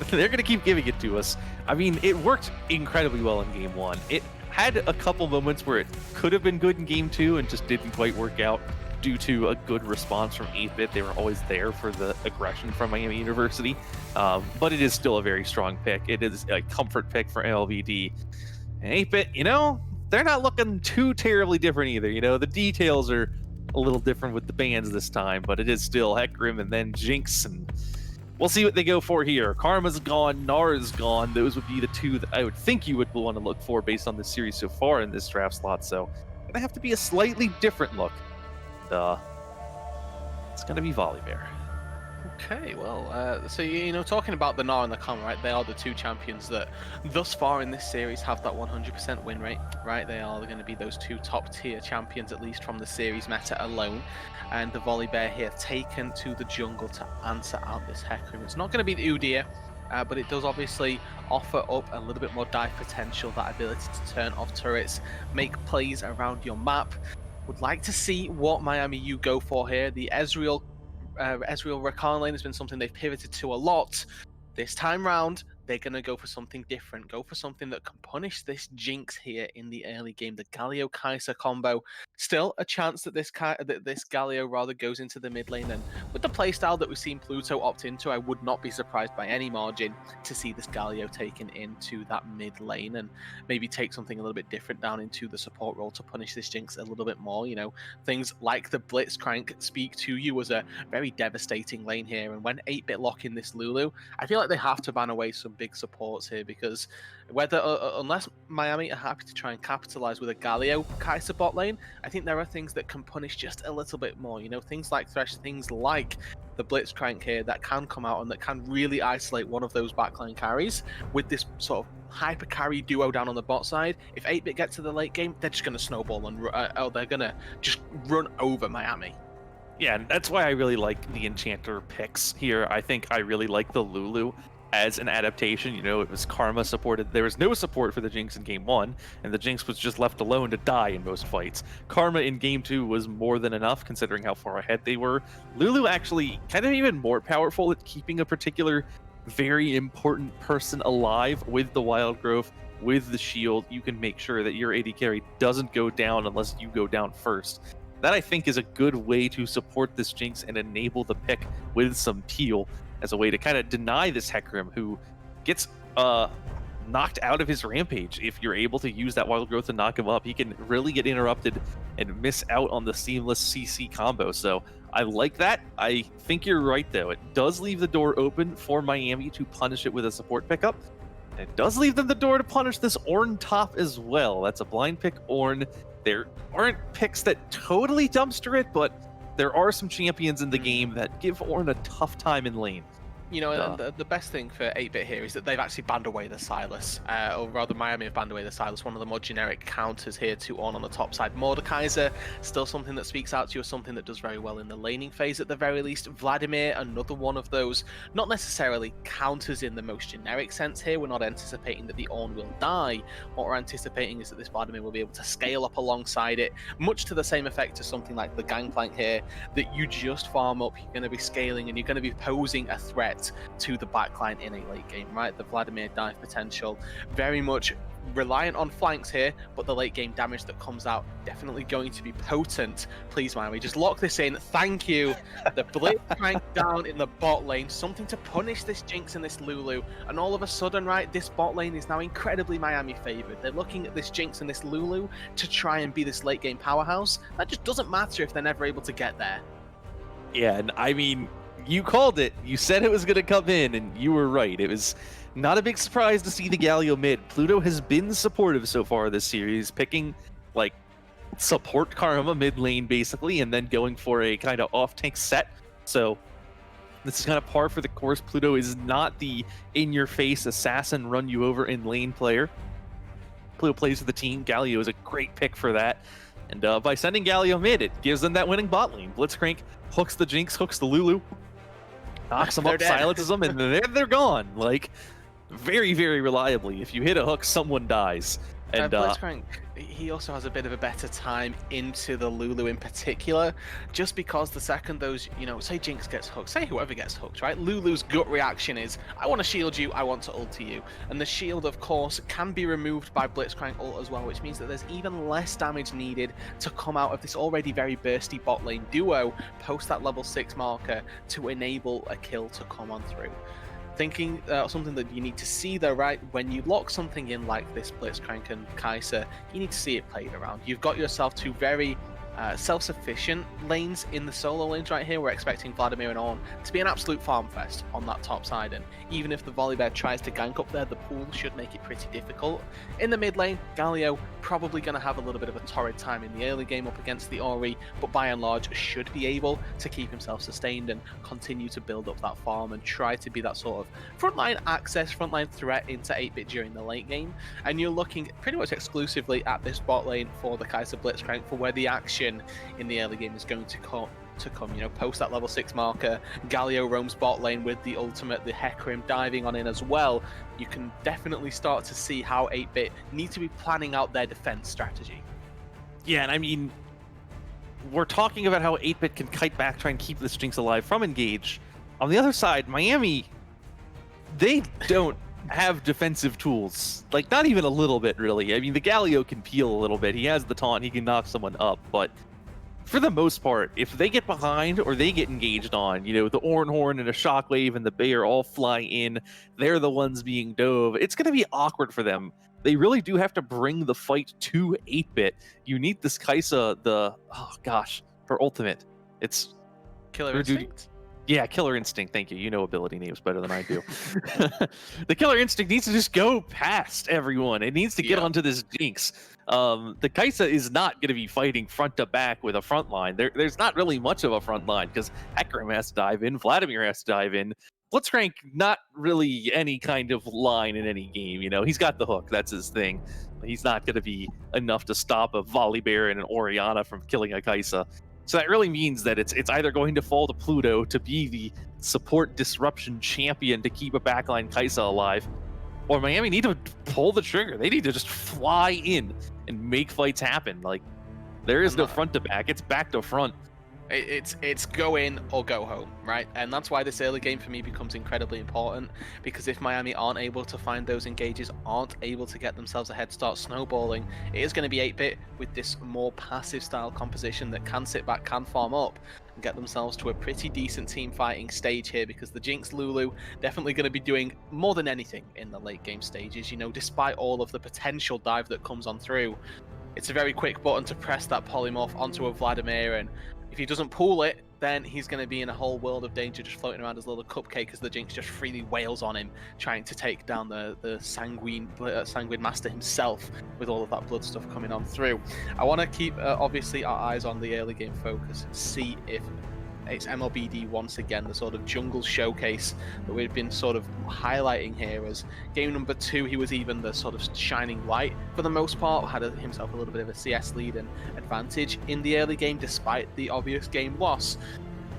They're gonna keep giving it to us. I mean, it worked incredibly well in game one. It had a couple moments where it could have been good in game two and just didn't quite work out due to a good response from 8-Bit. They were always there for the aggression from Miami University, but it is still a very strong pick. It is a comfort pick for LVD. And 8-Bit, you know, they're not looking too terribly different either. You know, the details are a little different with the bands this time, but it is still Hecarim and then Jinx, and we'll see what they go for here. Karma's gone, Nara's gone. Those would be the two that I would think you would want to look for based on this series so far in this draft slot. So gonna have to be a slightly different look. It's gonna be Volibear. Okay, well, so you know, talking about the Nara and the Karma, right? They are the two champions that, thus far in this series, have that 100% win rate, right? They are going to be those two top-tier champions, at least from the series meta alone. And the Volibear here taken to the jungle to answer out this Hecarim. It's not going to be the Udyr, but it does obviously offer up a little bit more dive potential, that ability to turn off turrets, make plays around your map. Would like to see what Miami U go for here. The Ezreal Rakan lane has been something they've pivoted to a lot. This time round, they're going to go for something different. Go for something that can punish this Jinx here in the early game. The Galio-Kai'Sa combo. Still a chance that this Galio rather goes into the mid lane. And with the playstyle that we've seen Pluto opt into, I would not be surprised by any margin to see this Galio taken into that mid lane and maybe take something a little bit different down into the support role to punish this Jinx a little bit more. You know, things like the Blitzcrank speak to you as a very devastating lane here. And when 8-Bit lock in this Lulu, I feel like they have to ban away some big supports here, because unless Miami are happy to try and capitalize with a Galio-Kai'Sa bot lane, I think there are things that can punish just a little bit more. You know, things like Thresh, things like the Blitzcrank here that can come out and that can really isolate one of those backline carries with this sort of hyper carry duo down on the bot side. If 8-Bit get to the late game, they're just going to snowball and they're going to just run over Miami. Yeah, and that's why I really like the Enchanter picks here. I think I really like the Lulu as an adaptation. You know, it was Karma supported. There was no support for the Jinx in game one, and the Jinx was just left alone to die in most fights. Karma in game two was more than enough, considering how far ahead they were. Lulu actually kind of even more powerful at keeping a particular very important person alive with the Wild Growth, with the shield. You can make sure that your AD carry doesn't go down unless you go down first. That, I think, is a good way to support this Jinx and enable the pick with some peel as a way to kind of deny this Hecarim, who gets knocked out of his rampage. If you're able to use that Wild Growth to knock him up, he can really get interrupted and miss out on the seamless CC combo. So I like that. I think you're right, though. It does leave the door open for Miami to punish it with a support pickup. And it does leave them the door to punish this Ornn top as well. That's a blind pick Ornn. There aren't picks that totally dumpster it, but there are some champions in the game that give Ornn a tough time in lane. You know, and the best thing for 8-Bit here is that they've actually banned away the Silas, or rather Miami have banned away the Silas, one of the more generic counters here to Ornn on the top side. Mordekaiser, still something that speaks out to you, something that does very well in the laning phase at the very least. Vladimir, another one of those, not necessarily counters in the most generic sense here. We're not anticipating that the Ornn will die. What we're anticipating is that this Vladimir will be able to scale up alongside it, much to the same effect as something like the Gangplank here, that you just farm up, you're going to be scaling, and you're going to be posing a threat to the backline in a late game, right? The Vladimir dive potential, very much reliant on flanks here, but the late game damage that comes out definitely going to be potent. Please, Miami, just lock this in. Thank you. The Blitzcrank down in the bot lane, something to punish this Jinx and this Lulu, and all of a sudden, right, this bot lane is now incredibly Miami favored. They're looking at this Jinx and this Lulu to try and be this late game powerhouse. That just doesn't matter if they're never able to get there. Yeah, and I mean, you called it. You said it was going to come in, and you were right. It was not a big surprise to see the Galio mid. Pluto has been supportive so far this series, picking, like, support Karma mid lane, basically, and then going for a kind of off-tank set. So this is kind of par for the course. Pluto is not the in-your-face assassin, run-you-over in-lane player. Pluto plays for the team. Galio is a great pick for that. And by sending Galio mid, it gives them that winning bot lane. Blitzcrank hooks the Jinx, hooks the Lulu, knocks them up, dead. silences them, and they're gone. Like, very, very reliably. If you hit a hook, someone dies. And Blitzcrank, he also has a bit of a better time into the Lulu in particular, just because the second those, you know, say Jinx gets hooked, say whoever gets hooked, right? Lulu's gut reaction is, I want to shield you, I want to ulti you. And the shield, of course, can be removed by Blitzcrank ult as well, which means that there's even less damage needed to come out of this already very bursty bot lane duo post that level 6 marker to enable a kill to come on through. Thinking something that you need to see though, right? When you lock something in like this Blitzcrank and Kai'Sa, you need to see it played around. You've got yourself two very self-sufficient lanes in the solo lanes right here. We're expecting Vladimir and Ornn to be an absolute farm fest on that top side, and even if the Volibear tries to gank up there, the pool should make it pretty difficult. In the mid lane, Galio probably going to have a little bit of a torrid time in the early game up against the Ori, but by and large should be able to keep himself sustained and continue to build up that farm and try to be that sort of frontline access, frontline threat into 8-Bit during the late game. And you're looking pretty much exclusively at this bot lane for the Kai'Sa Blitzcrank for where the action in the early game is going to come. You know, post that level 6 marker, Galio roams bot lane with the ultimate, the Hecarim diving on in as well. You can definitely start to see how 8-Bit need to be planning out their defense strategy. yeah, and I mean, we're talking about how 8-Bit can kite back, try and keep this Jinx alive from engage. On the other side, Miami, they don't have defensive tools. Like, not even a little bit, really. I mean, the Galio can peel a little bit. He has the taunt. He can knock someone up. But for the most part, if they get behind or they get engaged on, you know, the Ornn Horn and a Shockwave and the Bear all fly in, they're the ones being dove. It's going to be awkward for them. They really do have to bring the fight to 8-Bit. You need this Kai'Sa, her ultimate. It's Killer Instinct? Yeah, Killer Instinct. Thank you. You know ability names better than I do. The Killer Instinct needs to just go past everyone. It needs to get onto this Jinx. The Kai'Sa is not going to be fighting front to back with a front line. There's not really much of a front line because Hecarim has to dive in, Vladimir has to dive in. Blitzcrank, not really any kind of line in any game. You know, he's got the hook. That's his thing. He's not going to be enough to stop a Volibear and an Orianna from killing a Kai'Sa. So that really means that it's either going to fall to Pluto to be the support disruption champion to keep a backline Kai'Sa alive, or Miami need to pull the trigger. They need to just fly in and make fights happen. Like, there is no front to back. It's back to front. It's go in or go home, right? And that's why this early game for me becomes incredibly important, because if Miami aren't able to find those engages, aren't able to get themselves a head start snowballing, it is going to be 8-Bit with this more passive style composition that can sit back, can farm up, and get themselves to a pretty decent team fighting stage here, because the Jinx Lulu definitely going to be doing more than anything in the late game stages. You know, despite all of the potential dive that comes on through, it's a very quick button to press that polymorph onto a Vladimir, and if he doesn't pull it, then he's going to be in a whole world of danger, just floating around as a little cupcake as the Jinx just freely wails on him, trying to take down the sanguine master himself with all of that blood stuff coming on through. I want to keep obviously our eyes on the early game focus and see if it's MLBD once again, the sort of jungle showcase that we've been sort of highlighting here. As game number 2, he was even the sort of shining light for the most part, had himself a little bit of a CS lead and advantage in the early game despite the obvious game loss.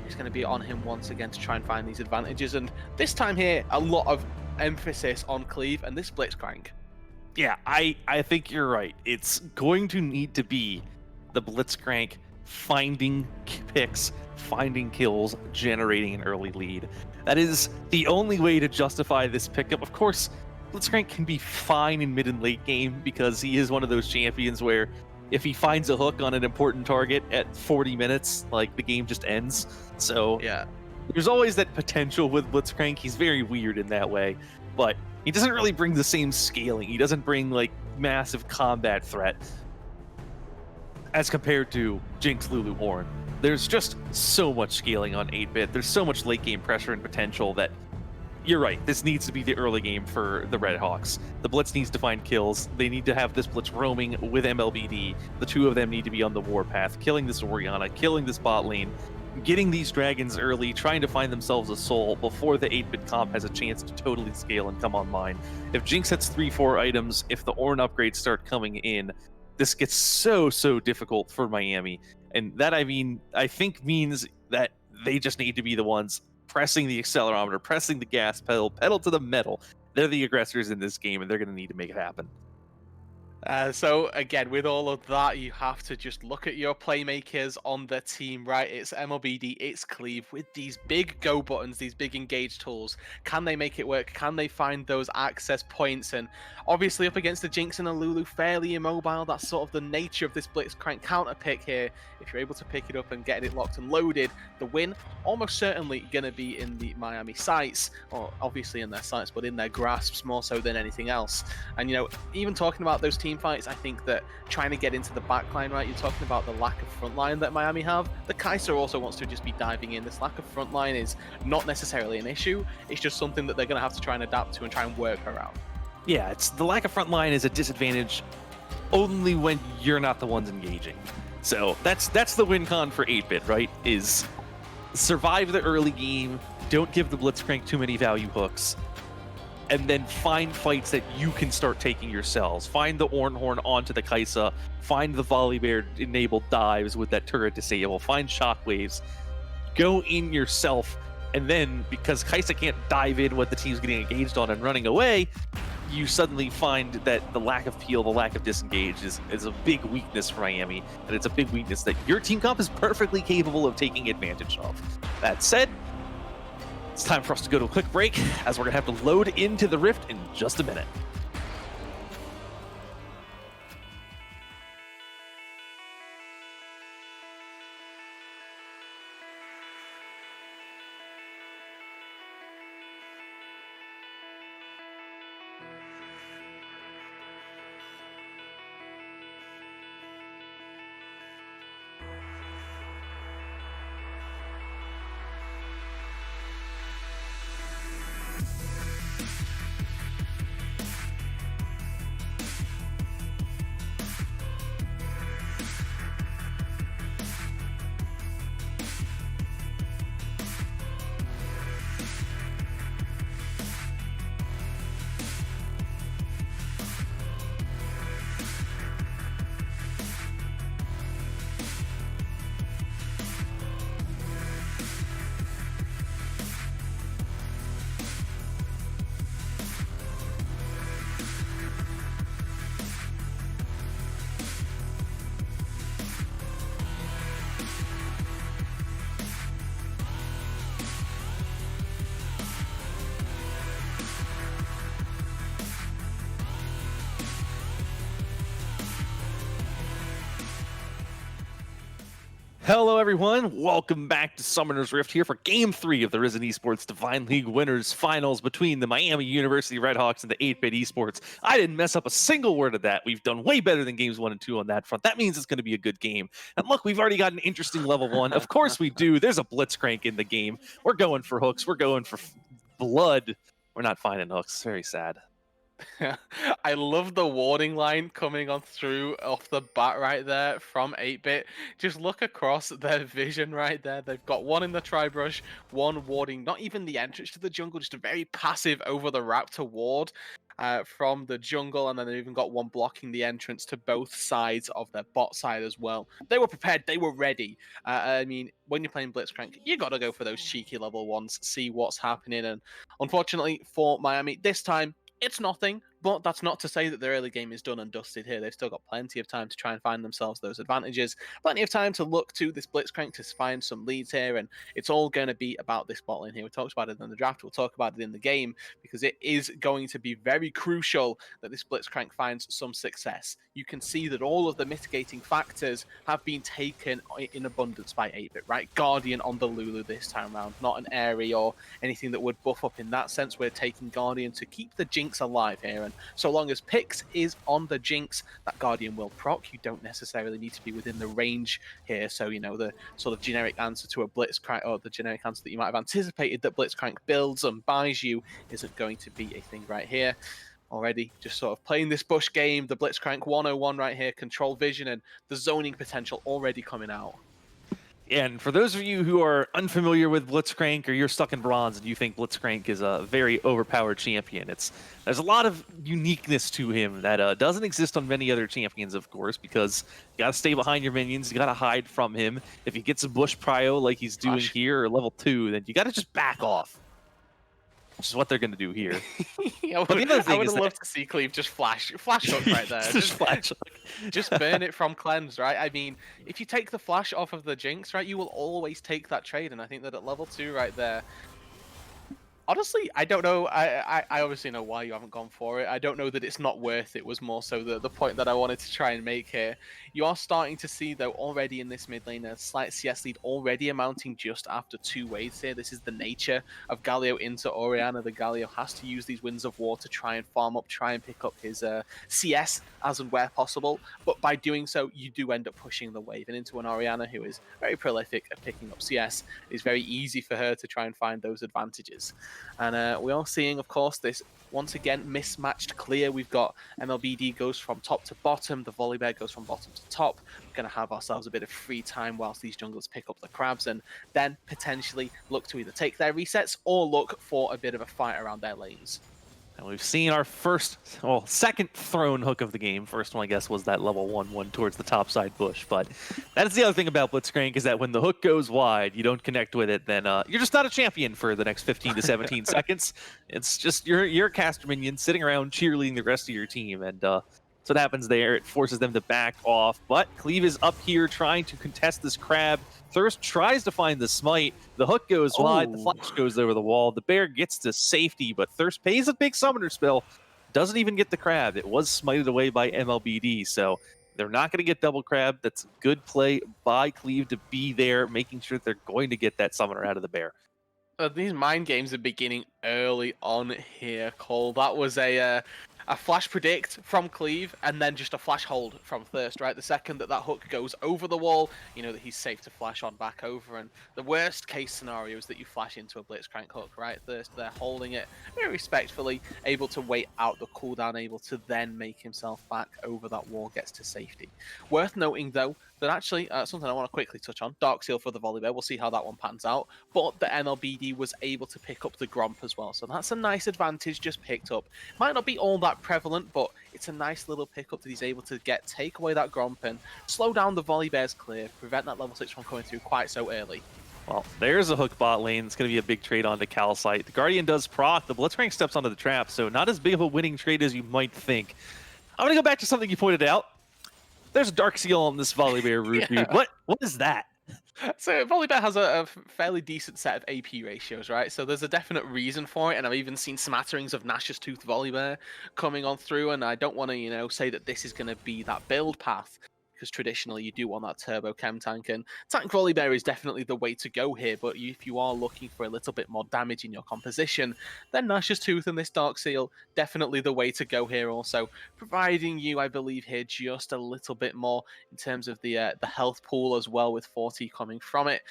It's going to be on him once again to try and find these advantages, and this time here a lot of emphasis on Cleave and this Blitzcrank. Yeah, I think you're right. It's going to need to be the Blitzcrank finding picks, finding kills, generating an early lead. That is the only way to justify this pickup. Of course, Blitzcrank can be fine in mid and late game because he is one of those champions where if he finds a hook on an important target at 40 minutes, like, the game just ends. So yeah, there's always that potential with Blitzcrank. He's very weird in that way, but he doesn't really bring the same scaling. He doesn't bring, like, massive combat threat as compared to Jinx, Lulu, Ornn. There's just so much scaling on 8-bit. There's so much late game pressure and potential that you're right. This needs to be the early game for the Red Hawks. The Blitz needs to find kills. They need to have this Blitz roaming with MLBD. The two of them need to be on the warpath, killing this Orianna, killing this bot lane, getting these dragons early, trying to find themselves a soul before the 8-bit comp has a chance to totally scale and come online. If Jinx hits 3-4 items, if the Ornn upgrades start coming in, this gets so difficult for Miami. And that, I think means that they just need to be the ones pressing the accelerometer, pressing the gas pedal to the metal. They're the aggressors in this game, and they're going to need to make it happen. So again, with all of that, you have to just look at your playmakers on the team, right? It's MLBD, it's Cleave with these big go buttons, these big engage tools. Can they make it work? Can they find those access points? And obviously up against the Jinx and the Lulu, fairly immobile. That's sort of the nature of this Blitzcrank counter pick here. If you're able to pick it up and get it locked and loaded, the win almost certainly going to be in the Miami sights, or obviously in their sights, but in their grasps more so than anything else. And, you know, even talking about those team fights, I think that trying to get into the backline, right, you're talking about the lack of frontline that Miami have. The Kai'Sa also wants to just be diving in. This lack of frontline is not necessarily an issue. It's just something that they're going to have to try and adapt to and try and work around. Yeah, it's the lack of frontline is a disadvantage only when you're not the ones engaging. So that's the win con for 8-bit, right? Is survive the early game, don't give the Blitzcrank too many value hooks, and then find fights that you can start taking yourselves. Find the Ornn Horn onto the Kai'Sa, find the Volibear enabled dives with that turret disable, find shockwaves, go in yourself, and then because Kai'Sa can't dive in what the team's getting engaged on and running away, you suddenly find that the lack of peel, the lack of disengage is a big weakness for Miami, and it's a big weakness that your team comp is perfectly capable of taking advantage of. That said, it's time for us to go to a quick break, as we're going to have to load into the Rift in just a minute. Hello, everyone. Welcome back to Summoner's Rift here for Game 3 of the Risen Esports Divine League Winners Finals between the Miami University Redhawks and the 8-Bit Esports. I didn't mess up a single word of that. We've done way better than Games 1 and 2 on that front. That means it's going to be a good game. And look, we've already got an interesting level 1. Of course we do. There's a Blitzcrank in the game. We're going for hooks. We're going for blood. We're not finding hooks. Very sad. I love the warning line coming on through off the bat right there from 8-Bit. Just look across their vision right there. They've got one in the tri-brush, one warding not even the entrance to the jungle, just a very passive over the raptor ward from the jungle, and then they've even got one blocking the entrance to both sides of their bot side as well. They were prepared, they were ready. I mean, when you're playing Blitzcrank, you got to go for those cheeky level ones, see what's happening, and unfortunately for Miami, this time, it's nothing, but that's not to say that the early game is done and dusted here. They've still got plenty of time to try and find themselves those advantages, plenty of time to look to this Blitzcrank to find some leads here, and it's all going to be about this bot lane here. We talked about it in the draft, we'll talk about it in the game, because it is going to be very crucial that this Blitzcrank finds some success. You can see that all of the mitigating factors have been taken in abundance by 8-Bit, right? Guardian on the Lulu this time around, not an Airy or anything that would buff up in that sense. We're taking Guardian to keep the Jinx alive here, and so long as Pix is on the Jinx, that Guardian will proc. You don't necessarily need to be within the range here, so you know the sort of generic answer to a Blitzcrank, or the generic answer that you might have anticipated that Blitzcrank builds and buys you, isn't going to be a thing right here. Already just sort of playing this bush game, the Blitzcrank 101 right here, control vision and the zoning potential already coming out. And for those of you who are unfamiliar with Blitzcrank, or you're stuck in bronze and you think Blitzcrank is a very overpowered champion, there's a lot of uniqueness to him that doesn't exist on many other champions, of course, because you gotta stay behind your minions, you gotta hide from him. If he gets a bush prio like he's doing here, or level 2, then you gotta just back off. Which is what they're gonna do here. I would have loved to see Cleave just flash hook right there. just flash hook. Just burn it from cleanse, right? I mean, if you take the flash off of the Jinx, right, you will always take that trade, and I think that at level 2 right there, honestly, I don't know. I obviously know why you haven't gone for it. I don't know that it's not worth it, was more so the point that I wanted to try and make here. You are starting to see, though, already in this mid lane, a slight CS lead already amounting just after 2 waves here. This is the nature of Galio into Orianna. The Galio has to use these Winds of War to try and farm up, try and pick up his CS as and where possible. But by doing so, you do end up pushing the wave. And into an Orianna who is very prolific at picking up CS, it's very easy for her to try and find those advantages. And we are seeing, of course, this once again mismatched clear. We've got MLBD goes from top to bottom, the Volibear goes from bottom to top. We're going to have ourselves a bit of free time whilst these junglers pick up the crabs, and then potentially look to either take their resets or look for a bit of a fight around their lanes. And we've seen our second thrown hook of the game. First one, I guess, was that level 1 towards the top side bush. But that's the other thing about Blitzcrank, is that when the hook goes wide, you don't connect with it, then you're just not a champion for the next 15 to 17 seconds. It's just you're a caster minion sitting around cheerleading the rest of your team. And so what happens there, it forces them to back off. But Cleave is up here trying to contest this crab. Thirst tries to find the smite. The hook goes wide. The flash goes over the wall. The bear gets to safety, but Thirst pays a big summoner spell. Doesn't even get the crab. It was smited away by MLBD, so they're not going to get double crab. That's good play by Cleave to be there, making sure they're going to get that summoner out of the bear. These mind games are beginning early on here, Cole. That was a flash predict from Cleave, and then just a flash hold from Thirst, right? The second that hook goes over the wall, you know that he's safe to flash on back over, and the worst case scenario is that you flash into a Blitzcrank hook, right? Thirst there holding it very respectfully, able to wait out the cooldown, able to then make himself back over that wall, gets to safety. Worth noting, though, that actually, something I want to quickly touch on, Dark Seal for the Volibear, we'll see how that one pans out, but the MLBD was able to pick up the Gromp as well, so that's a nice advantage just picked up. Might not be all that prevalent, but it's a nice little pickup that he's able to take away that Gromp and slow down the Volibear's clear, prevent that level 6 from coming through quite so early. Well, there's a hook bot lane. It's going to be a big trade onto Calcite. The Guardian does proc. The Blitzcrank steps onto the trap, so not as big of a winning trade as you might think. I'm going to go back to something you pointed out. There's a Dark Seal on this Volibear root. Yeah. What is that? So Volibear has a fairly decent set of AP ratios, right? So there's a definite reason for it, and I've even seen smatterings of Nash's Tooth Volibear coming on through, and I don't want to, say that this is going to be that build path, because traditionally you do want that turbo chem tank, and tank Volibear is definitely the way to go here. But if you are looking for a little bit more damage in your composition, then Nash's Tooth and this Dark Seal definitely the way to go here. Also providing you, I believe, here just a little bit more in terms of the health pool as well, with 40 coming from it.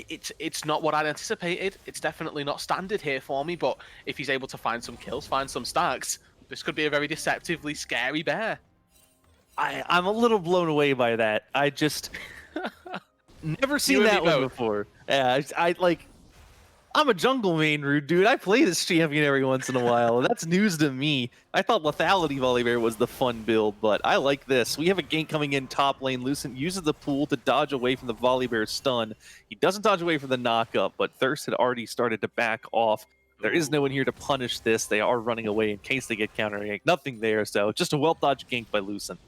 It's not what I'd anticipated. It's definitely not standard here for me, but if he's able to find some kills, find some stacks, this could be a very deceptively scary bear. I'm a little blown away by that. I just never seen that one before. Yeah, I'm a jungle main, rude dude. I play this champion every once in a while. That's news to me. I thought Lethality Volibear was the fun build, but I like this. We have a gank coming in top lane. Lucent uses the pool to dodge away from the Volibear stun. He doesn't dodge away from the knockup, but Thirst had already started to back off. There is no one here to punish this. They are running away in case they get counter-ganked. Nothing there, so just a well-dodged gank by Lucent.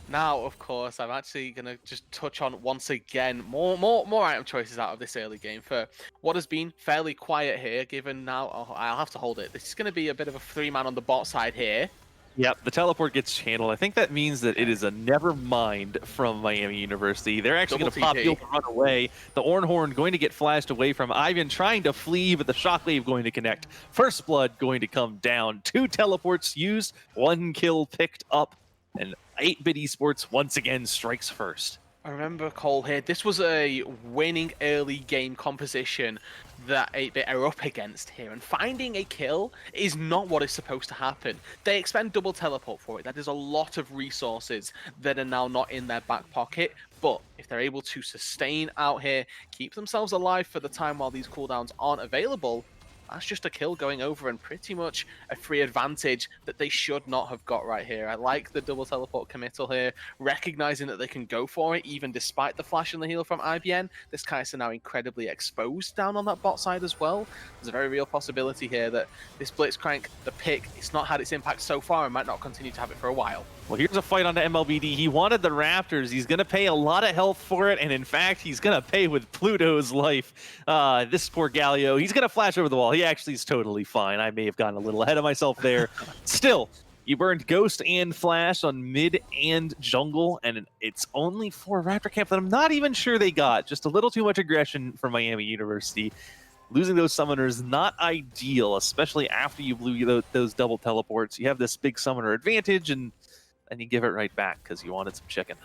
Now, of course, I'm actually going to just touch on, once again, more item choices out of this early game for what has been fairly quiet here, given now... Oh, I'll have to hold it. This is going to be a bit of a 3-man on the bot side here. Yep, the teleport gets channeled. I think that means that it is a never mind from Miami University. They're actually going to pop heal to run away. The Ornhorn going to get flashed away from Ivan, trying to flee, but the Shockwave going to connect. First Blood going to come down. 2 teleports used, 1 kill picked up, and 8-Bit Esports once again strikes first. I remember Cole here. This was a winning early game composition that 8-Bit are up against here, and finding a kill is not what is supposed to happen. They expend double teleport for it. That is a lot of resources that are now not in their back pocket, but if they're able to sustain out here, keep themselves alive for the time while these cooldowns aren't available, that's just a kill going over and pretty much a free advantage that they should not have got right here. I like the double teleport committal here, recognizing that they can go for it even despite the flash and the heal from IBN. This Kai'Sa now incredibly exposed down on that bot side as well. There's a very real possibility here that this Blitzcrank, the pick, it's not had its impact so far and might not continue to have it for a while. Well, here's a fight on the MLBD. He wanted the Raptors. He's going to pay a lot of health for it, and in fact, he's going to pay with Pluto's life. This poor Galio, he's going to flash over the wall. He actually is totally fine. I may have gotten a little ahead of myself there. Still, you burned Ghost and Flash on mid and jungle, and it's only 4 Raptor camp that I'm not even sure they got. Just a little too much aggression for Miami University. Losing those summoners, not ideal, especially after you blew those double teleports. You have this big summoner advantage, and you give it right back because you wanted some chicken.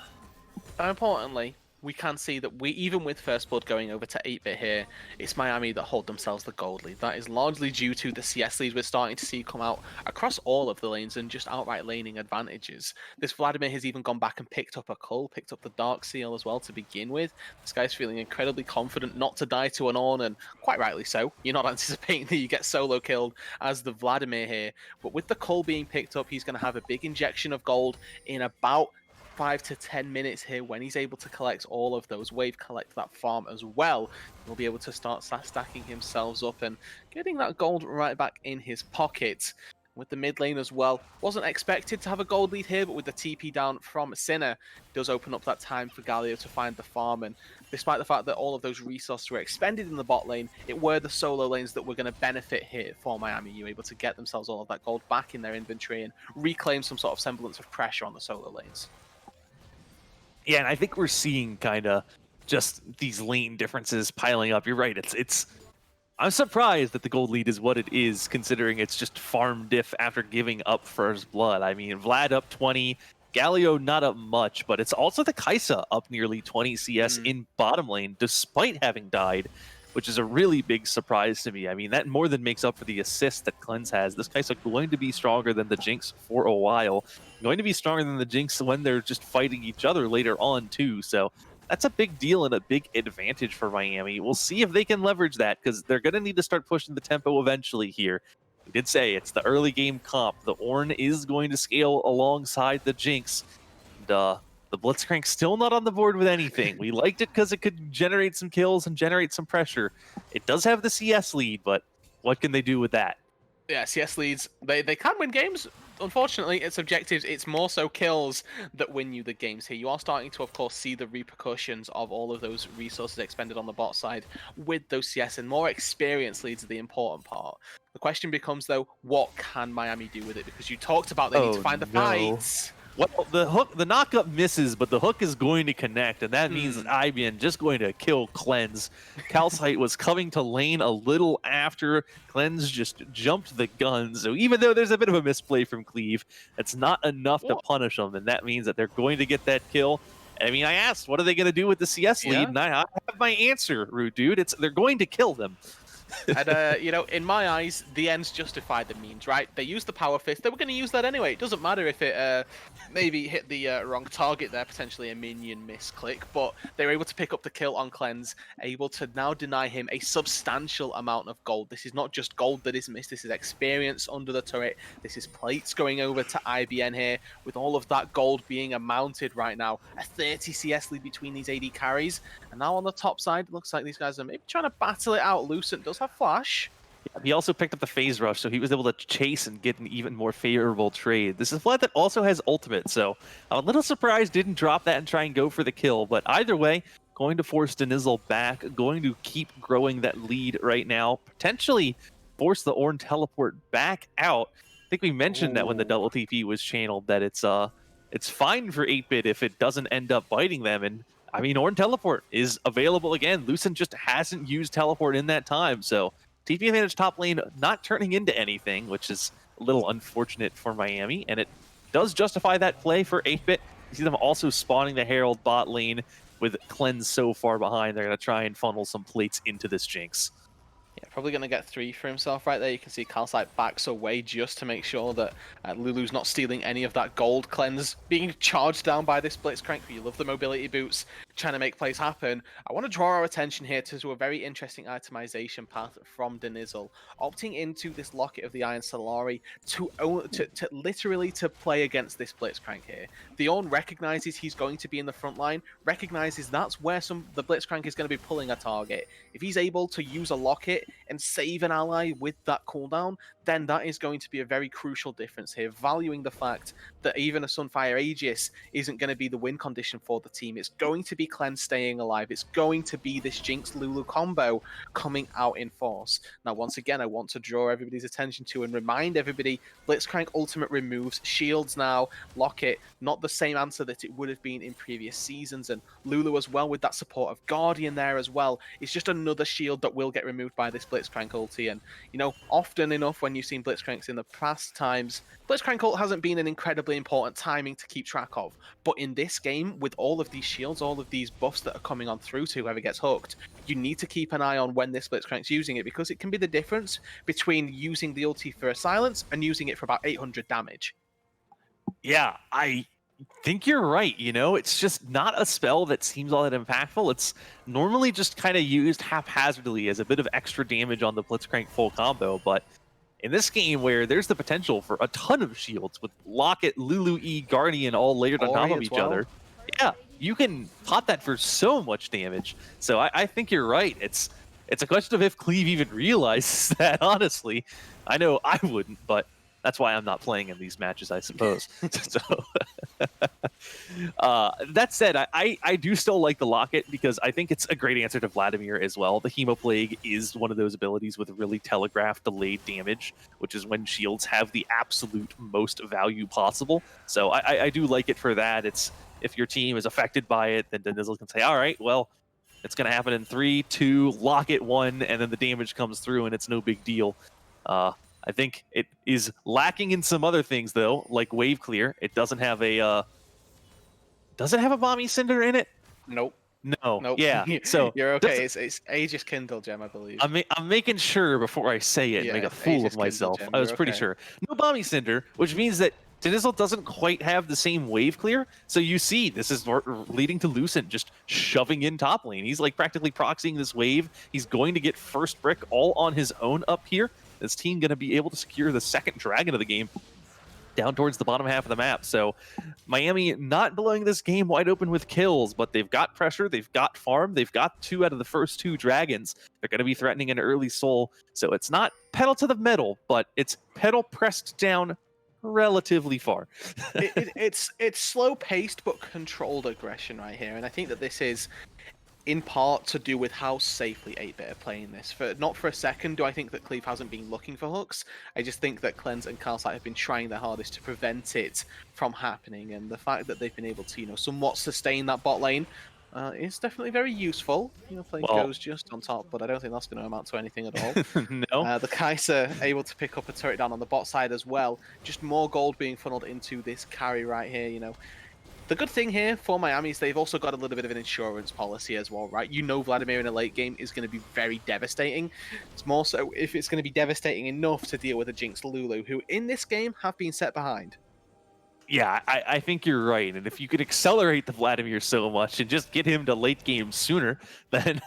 Importantly, we can see that even with First Blood going over to 8-Bit here, it's Miami that hold themselves the gold lead. That is largely due to the CS leads we're starting to see come out across all of the lanes and just outright laning advantages. This Vladimir has even gone back and picked up a Cull, picked up the Dark Seal as well to begin with. This guy's feeling incredibly confident not to die to an Ornn, and quite rightly so. You're not anticipating that you get solo killed as the Vladimir here, but with the Cull being picked up, he's going to have a big injection of gold in about 5 to 10 minutes here. When he's able to collect all of those wave, collect that farm as well, he'll be able to start stacking himself up and getting that gold right back in his pocket. With the mid lane as well, wasn't expected to have a gold lead here, but with the TP down from Sinner, it does open up that time for Galio to find the farm. And despite the fact that all of those resources were expended in the bot lane, it were the solo lanes that were going to benefit here for Miami. You were able to get themselves all of that gold back in their inventory and reclaim some sort of semblance of pressure on the solo lanes. Yeah, and I think we're seeing kind of just these lane differences piling up. You're right. I'm surprised that the gold lead is what it is, considering it's just farm diff after giving up First Blood. I mean, Vlad up 20, Galio not up much, but it's also the Kai'Sa up nearly 20 CS in bottom lane, despite having died, which is a really big surprise to me. I mean, that more than makes up for the assist that Cleanse has. This Kai'Sa going to be stronger than the Jinx for a while. Going to be stronger than the Jinx when they're just fighting each other later on, too. So that's a big deal and a big advantage for Miami. We'll see if they can leverage that, because they're going to need to start pushing the tempo eventually here. We did say it's the early game comp. The Ornn is going to scale alongside the Jinx. And, the Blitzcrank still not on the board with anything. We liked it because it could generate some kills and generate some pressure. It does have the CS lead, but what can they do with that? Yeah, CS leads, they can win games. Unfortunately, it's objectives. It's more so kills that win you the games here. You are starting to, of course, see the repercussions of all of those resources expended on the bot side with those CS, and more experience leads to the important part. The question becomes, though, what can Miami do with it? Because you talked about they need to find the fights. Well, the knockup misses, but the hook is going to connect, and that means that IBN just going to kill Cleanse. Calcite was coming to lane a little after. Cleanse just jumped the gun, so even though there's a bit of a misplay from Cleave, it's not enough to punish them, and that means that they're going to get that kill. I mean, I asked, what are they going to do with the CS lead? And I have my answer, Rude Dude. They're going to kill them. And, you know, in my eyes, the ends justify the means, right? They used the power fist. They were going to use that anyway. It doesn't matter if it maybe hit the wrong target there, potentially a minion misclick, but they were able to pick up the kill on Cleanse, able to now deny him a substantial amount of gold. This is not just gold that is missed. This is experience under the turret. This is plates going over to IBN here, with all of that gold being amounted right now. A 30 CS lead between these AD carries. And now on the top side, it looks like these guys are maybe trying to battle it out. Lucent does have flash. Yeah, he also picked up the phase rush, so he was able to chase and get an even more favorable trade. This is Vlad that also has ultimate, so I'm a little surprised didn't drop that and try and go for the kill. But either way, going to force Denizzle back, going to keep growing that lead right now, potentially force the Ornn teleport back out. I think we mentioned that when the double TP was channeled, that it's fine for 8-bit if it doesn't end up biting them. And I mean, Ornn teleport is available again. Lucent just hasn't used teleport in that time, so TP advantage top lane not turning into anything, which is a little unfortunate for Miami, and it does justify that play for 8-bit. You see them also spawning the Herald bot lane with Cleanse so far behind. They're going to try and funnel some plates into this Jinx. Yeah, probably going to get 3 for himself right there. You can see Calcite backs away just to make sure that Lulu's not stealing any of that gold. Cleanse being charged down by this Blitzcrank. You love the mobility boots, trying to make plays happen. I want to draw our attention here to a very interesting itemization path from Denizzle, opting into this Locket of the Iron Solari to literally to play against this Blitzcrank here. The Ornn recognizes he's going to be in the front line, recognizes that's where the Blitzcrank is going to be pulling a target. If he's able to use a Locket and save an ally with that cooldown, then that is going to be a very crucial difference here, valuing the fact that even a Sunfire Aegis isn't going to be the win condition for the team. It's going to be Cleanse staying alive. It's going to be this Jinx Lulu combo coming out in force. Now, once again, I want to draw everybody's attention to and remind everybody, Blitzcrank ultimate removes shields now. Locket, not the same answer that it would have been in previous seasons, and Lulu as well with that support of Guardian there as well. It's just another shield that will get removed by this Blitzcrank ulti, and you know, often enough when you've seen Blitzcranks in the past times, Blitzcrank ult hasn't been an incredibly important timing to keep track of, but in this game, with all of these shields, all of these buffs that are coming on through to whoever gets hooked, you need to keep an eye on when this Blitzcrank's using it, because it can be the difference between using the ulti for a silence and using it for about 800 damage. Yeah, I think you're right. You know, it's just not a spell that seems all that impactful. It's normally just kind of used haphazardly as a bit of extra damage on the Blitzcrank full combo, but in this game where there's the potential for a ton of shields with Locket, Lulu E, Guardian all layered on top of each other, yeah, you can pop that for so much damage. So I think you're right. It's a question of if Cleave even realizes that, honestly. I know I wouldn't, but that's why I'm not playing in these matches, I suppose. So that said, I do still like the Locket because I think it's a great answer to Vladimir as well. The Hemoplague is one of those abilities with really telegraphed delayed damage, which is when shields have the absolute most value possible. So I do like it for that. It's if your team is affected by it, then Denizzle can say, all right, well, it's going to happen in 3, 2, Locket 1, and then the damage comes through and it's no big deal. I think it is lacking in some other things though, like wave clear. It doesn't have a does it have a Mommy Cinder in it? Nope. No. Nope. Yeah. So you're okay. It's Aegis Kindle Gem, I believe. I'm making sure before I say it and make a fool of myself. I was pretty sure. No Mommy Cinder, which means that Denizzle doesn't quite have the same wave clear. So you see, this is leading to Lucent just shoving in top lane. He's like practically proxying this wave. He's going to get first brick all on his own up here. This team going to be able to secure the second dragon of the game down towards the bottom half of the map. So Miami not blowing this game wide open with kills, but they've got pressure, they've got farm, they've got 2 out of the first 2 dragons. They're going to be threatening an early soul. So it's not pedal to the metal, but it's pedal pressed down relatively far. It's slow paced but controlled aggression right here, and I think that this is in part to do with how safely 8-Bit are playing this. Not for a second do I think that Cleve hasn't been looking for hooks. I just think that Cleanse and Calcite have been trying their hardest to prevent it from happening, and the fact that they've been able to, somewhat sustain that bot lane is definitely very useful. Playing Well, goes just on top, but I don't think that's going to amount to anything at all. no. The Kai'Sa able to pick up a turret down on the bot side as well. Just more gold being funneled into this carry right here. The good thing here for Miami is they've also got a little bit of an insurance policy as well, right? Vladimir in a late game is going to be very devastating. It's more so if it's going to be devastating enough to deal with a Jinx Lulu, who in this game have been set behind. Yeah, I think you're right. And if you could accelerate the Vladimir so much and just get him to late game sooner, then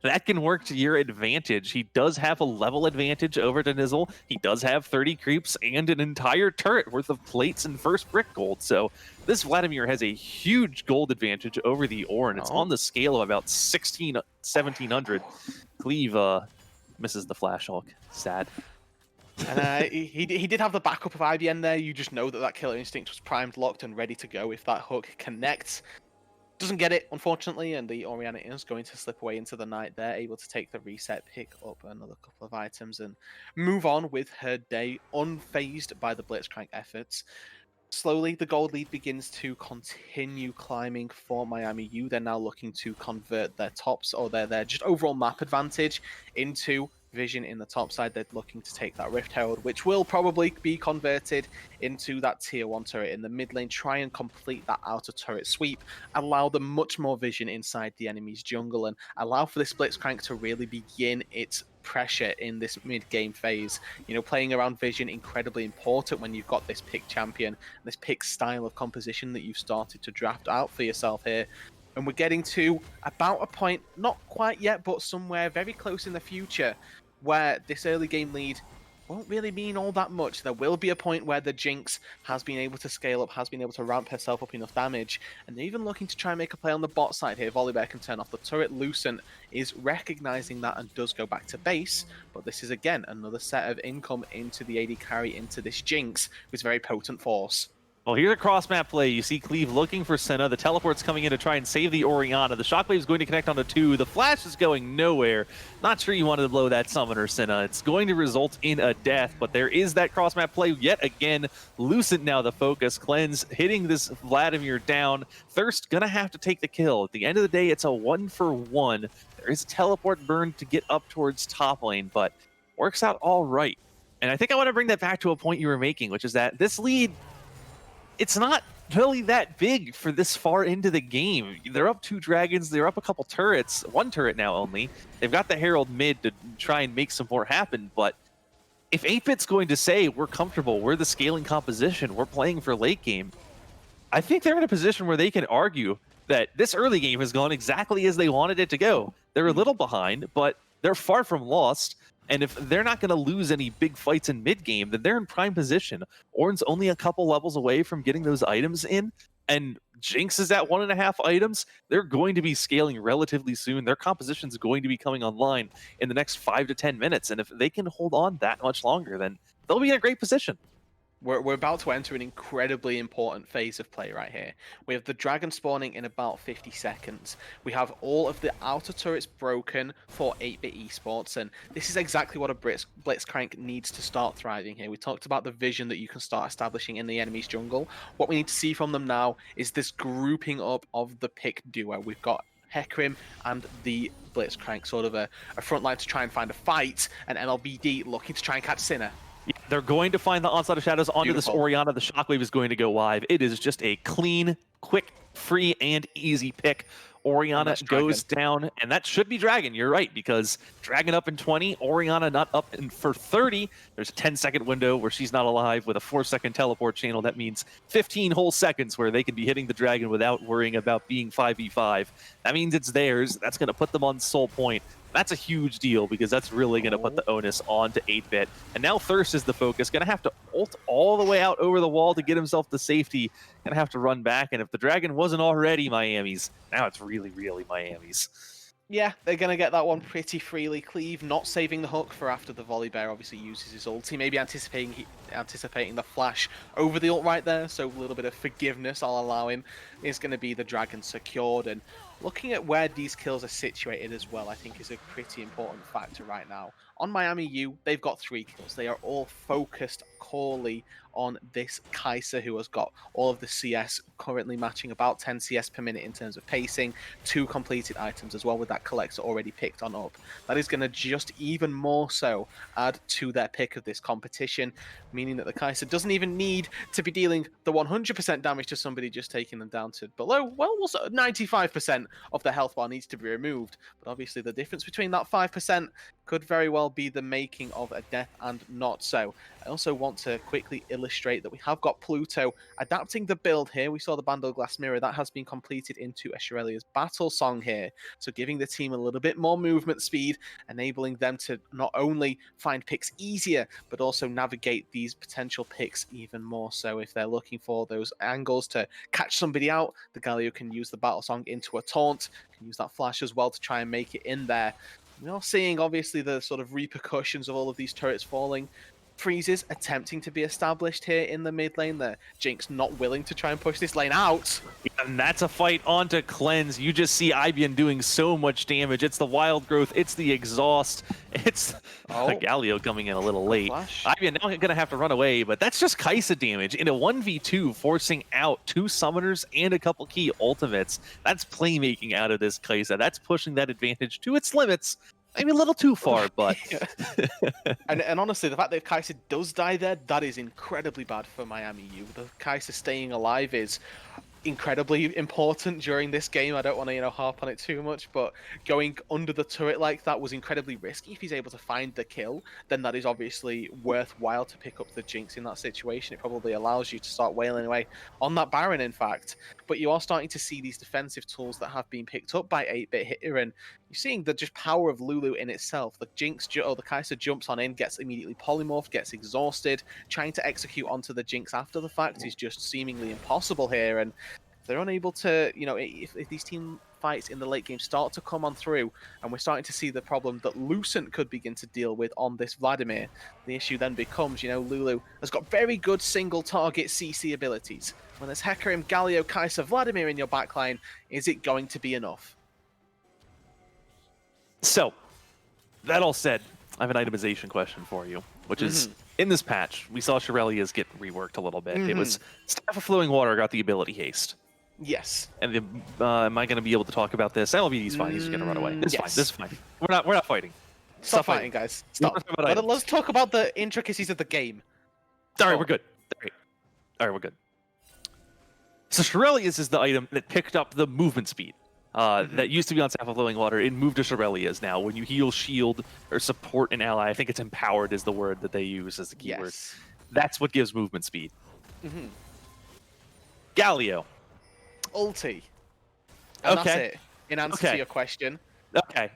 that can work to your advantage. He does have a level advantage over Denizzle. He does have 30 creeps and an entire turret worth of plates and first brick gold. So this Vladimir has a huge gold advantage over the Ornn. It's on the scale of about 1700. Cleve misses the Flash Hulk. Sad. And he did have the backup of IBN there. You just know that Killer Instinct was primed, locked, and ready to go if that hook connects. Doesn't get it, unfortunately, and the Orianna is going to slip away into the night there, able to take the reset, pick up another couple of items, and move on with her day, unfazed by the Blitzcrank efforts. Slowly, the gold lead begins to continue climbing for Miami U. They're now looking to convert their tops, or their just overall map advantage, into vision in the top side. They're looking to take that Rift Herald, which will probably be converted into that tier 1 turret in the mid lane, try and complete that outer turret sweep, allow them much more vision inside the enemy's jungle, and allow for this Blitzcrank to really begin its pressure in this mid-game phase. Playing around vision, incredibly important when you've got this pick champion, this pick style of composition that you've started to draft out for yourself here. And we're getting to about a point, not quite yet, but somewhere very close in the future, where this early game lead won't really mean all that much. There will be a point where the Jinx has been able to scale up, has been able to ramp herself up enough damage, and they're even looking to try and make a play on the bot side here. Volibear can turn off the turret. Lucent is recognizing that and does go back to base, but this is again another set of income into the AD carry, into this Jinx, with very potent force. Well, here's a cross-map play. You see Cleve looking for Senna. The teleport's coming in to try and save the Orianna. The shockwave is going to connect onto 2. The flash is going nowhere. Not sure you wanted to blow that summoner, Senna. It's going to result in a death, but there is that cross-map play yet again. Lucent now the focus. Cleanse hitting this Vladimir down. Thirst gonna have to take the kill. At the end of the day, it's a 1-for-1. There is a teleport burn to get up towards top lane, but works out all right. And I think I want to bring that back to a point you were making, which is that this lead, it's not really that big for this far into the game. They're up 2 dragons, they're up a couple turrets, 1 turret now only. They've got the Herald mid to try and make some more happen, but if 8-Bit's going to say, we're comfortable, we're the scaling composition, we're playing for late game, I think they're in a position where they can argue that this early game has gone exactly as they wanted it to go. They're a little behind, but they're far from lost. And if they're not going to lose any big fights in mid-game, then they're in prime position. Ornn's only a couple levels away from getting those items in, and Jinx is at 1.5 items. They're going to be scaling relatively soon. Their composition's going to be coming online in the next 5 to 10 minutes, and if they can hold on that much longer, then they'll be in a great position. We're about to enter an incredibly important phase of play right here. We have the dragon spawning in about 50 seconds. We have all of the outer turrets broken for 8-Bit Esports, and this is exactly what a Blitzcrank needs to start thriving here. We talked about the vision that you can start establishing in the enemy's jungle. What we need to see from them now is this grouping up of the pick duo. We've got Hecarim and the Blitzcrank, sort of a front line to try and find a fight, and MLBD looking to try and catch Sinner. They're going to find the Onslaught of Shadows onto Beautiful. this Orianna. The Shockwave is going to go live. It is just a clean, quick, free, and easy pick. Orianna goes down, and that should be Dragon. You're right, because Dragon up in 20, Orianna not up in for 30. There's a 10-second window where she's not alive with a 4-second teleport channel. That means 15 whole seconds where they can be hitting the Dragon without worrying about being 5v5. That means it's theirs. That's going to put them on Soul Point. That's a huge deal because that's really going to put the onus onto 8-Bit. And now Thirst is the focus. Going to have to ult all the way out over the wall to get himself to safety. Going to have to run back. And if the Dragon wasn't already Miami's, now it's really, really Miami's. Yeah, they're going to get that one pretty freely. Cleve not saving the hook for after the Volibear obviously uses his ulti. Maybe anticipating the flash over the ult right there. So a little bit of forgiveness I'll allow him. Is going to be the Dragon secured. And looking at where these kills are situated as well, I think is a pretty important factor right now. On Miami U, they've got 3 kills. They are all focused corely on this Kai'Sa, who has got all of the CS, currently matching about 10 CS per minute in terms of pacing, 2 completed items as well, with that collector already picked on up. That is going to just even more so add to their pick of this competition, meaning that the Kai'Sa doesn't even need to be dealing the 100% damage to somebody just taking them down to below, well, 95% of the health bar needs to be removed. But obviously the difference between that 5% could very well be the making of a death and not so. I also want to quickly illustrate that we have got Pluto adapting the build here. We saw the Bando Glass Mirror, that has been completed into a Shirelia's battle song here. So giving the team a little bit more movement speed, enabling them to not only find picks easier, but also navigate these potential picks even more so. If they're looking for those angles to catch somebody out, the Galio can use the battle song into a taunt, can use that flash as well to try and make it in there. We are seeing, obviously, the sort of repercussions of all of these turrets falling. Freezes attempting to be established here in the mid lane. The Jinx not willing to try and push this lane out. And that's a fight onto Cleanse. You just see Ibian doing so much damage. It's the Wild Growth, it's the Exhaust, it's Galio coming in a little late. Flash. Ibian now going to have to run away, but that's just Kai'Sa damage in a 1v2, forcing out 2 summoners and a couple key ultimates. That's playmaking out of this Kai'Sa. That's pushing that advantage to its limits. Maybe a little too far, but... and honestly, the fact that Kai'Sa does die there, that is incredibly bad for Miami U. The Kai'Sa staying alive is incredibly important during this game. I don't want to, harp on it too much, but going under the turret like that was incredibly risky. If he's able to find the kill, then that is obviously worthwhile to pick up the Jinx in that situation. It probably allows you to start wailing away on that Baron, in fact. But you are starting to see these defensive tools that have been picked up by 8-Bit here, and you're seeing the just power of Lulu in itself. The Jinx, or the Kai'Sa jumps on in, gets immediately polymorphed, gets exhausted. Trying to execute onto the Jinx after the fact is just seemingly impossible here, and they're unable to, if these team fights in the late game start to come on through, and we're starting to see the problem that Lucent could begin to deal with on this Vladimir, the issue then becomes, Lulu has got very good single target CC abilities. When there's Hecarim, Galio, Kai'Sa, Vladimir in your backline, is it going to be enough? So, that all said, I have an itemization question for you, which is, in this patch, we saw Shirelia's get reworked a little bit. It was Staff of Flowing Water got the ability haste. Yes. And am I going to be able to talk about this? LBD's fine. He's going to run away. It's fine. This is fine. We're not fighting. Stop fighting, guys. Stop. Let's talk about the intricacies of the game. All right, we're good. All right, we're good. So Shirelia's is the item that picked up the movement speed. That used to be on Staff of Flowing Water. It moved to Shirelia's now. When you heal, shield, or support an ally, I think it's empowered is the word that they use as the keyword. Yes. That's what gives movement speed. Galio. Ulti. And that's it. In answer to your question. Okay.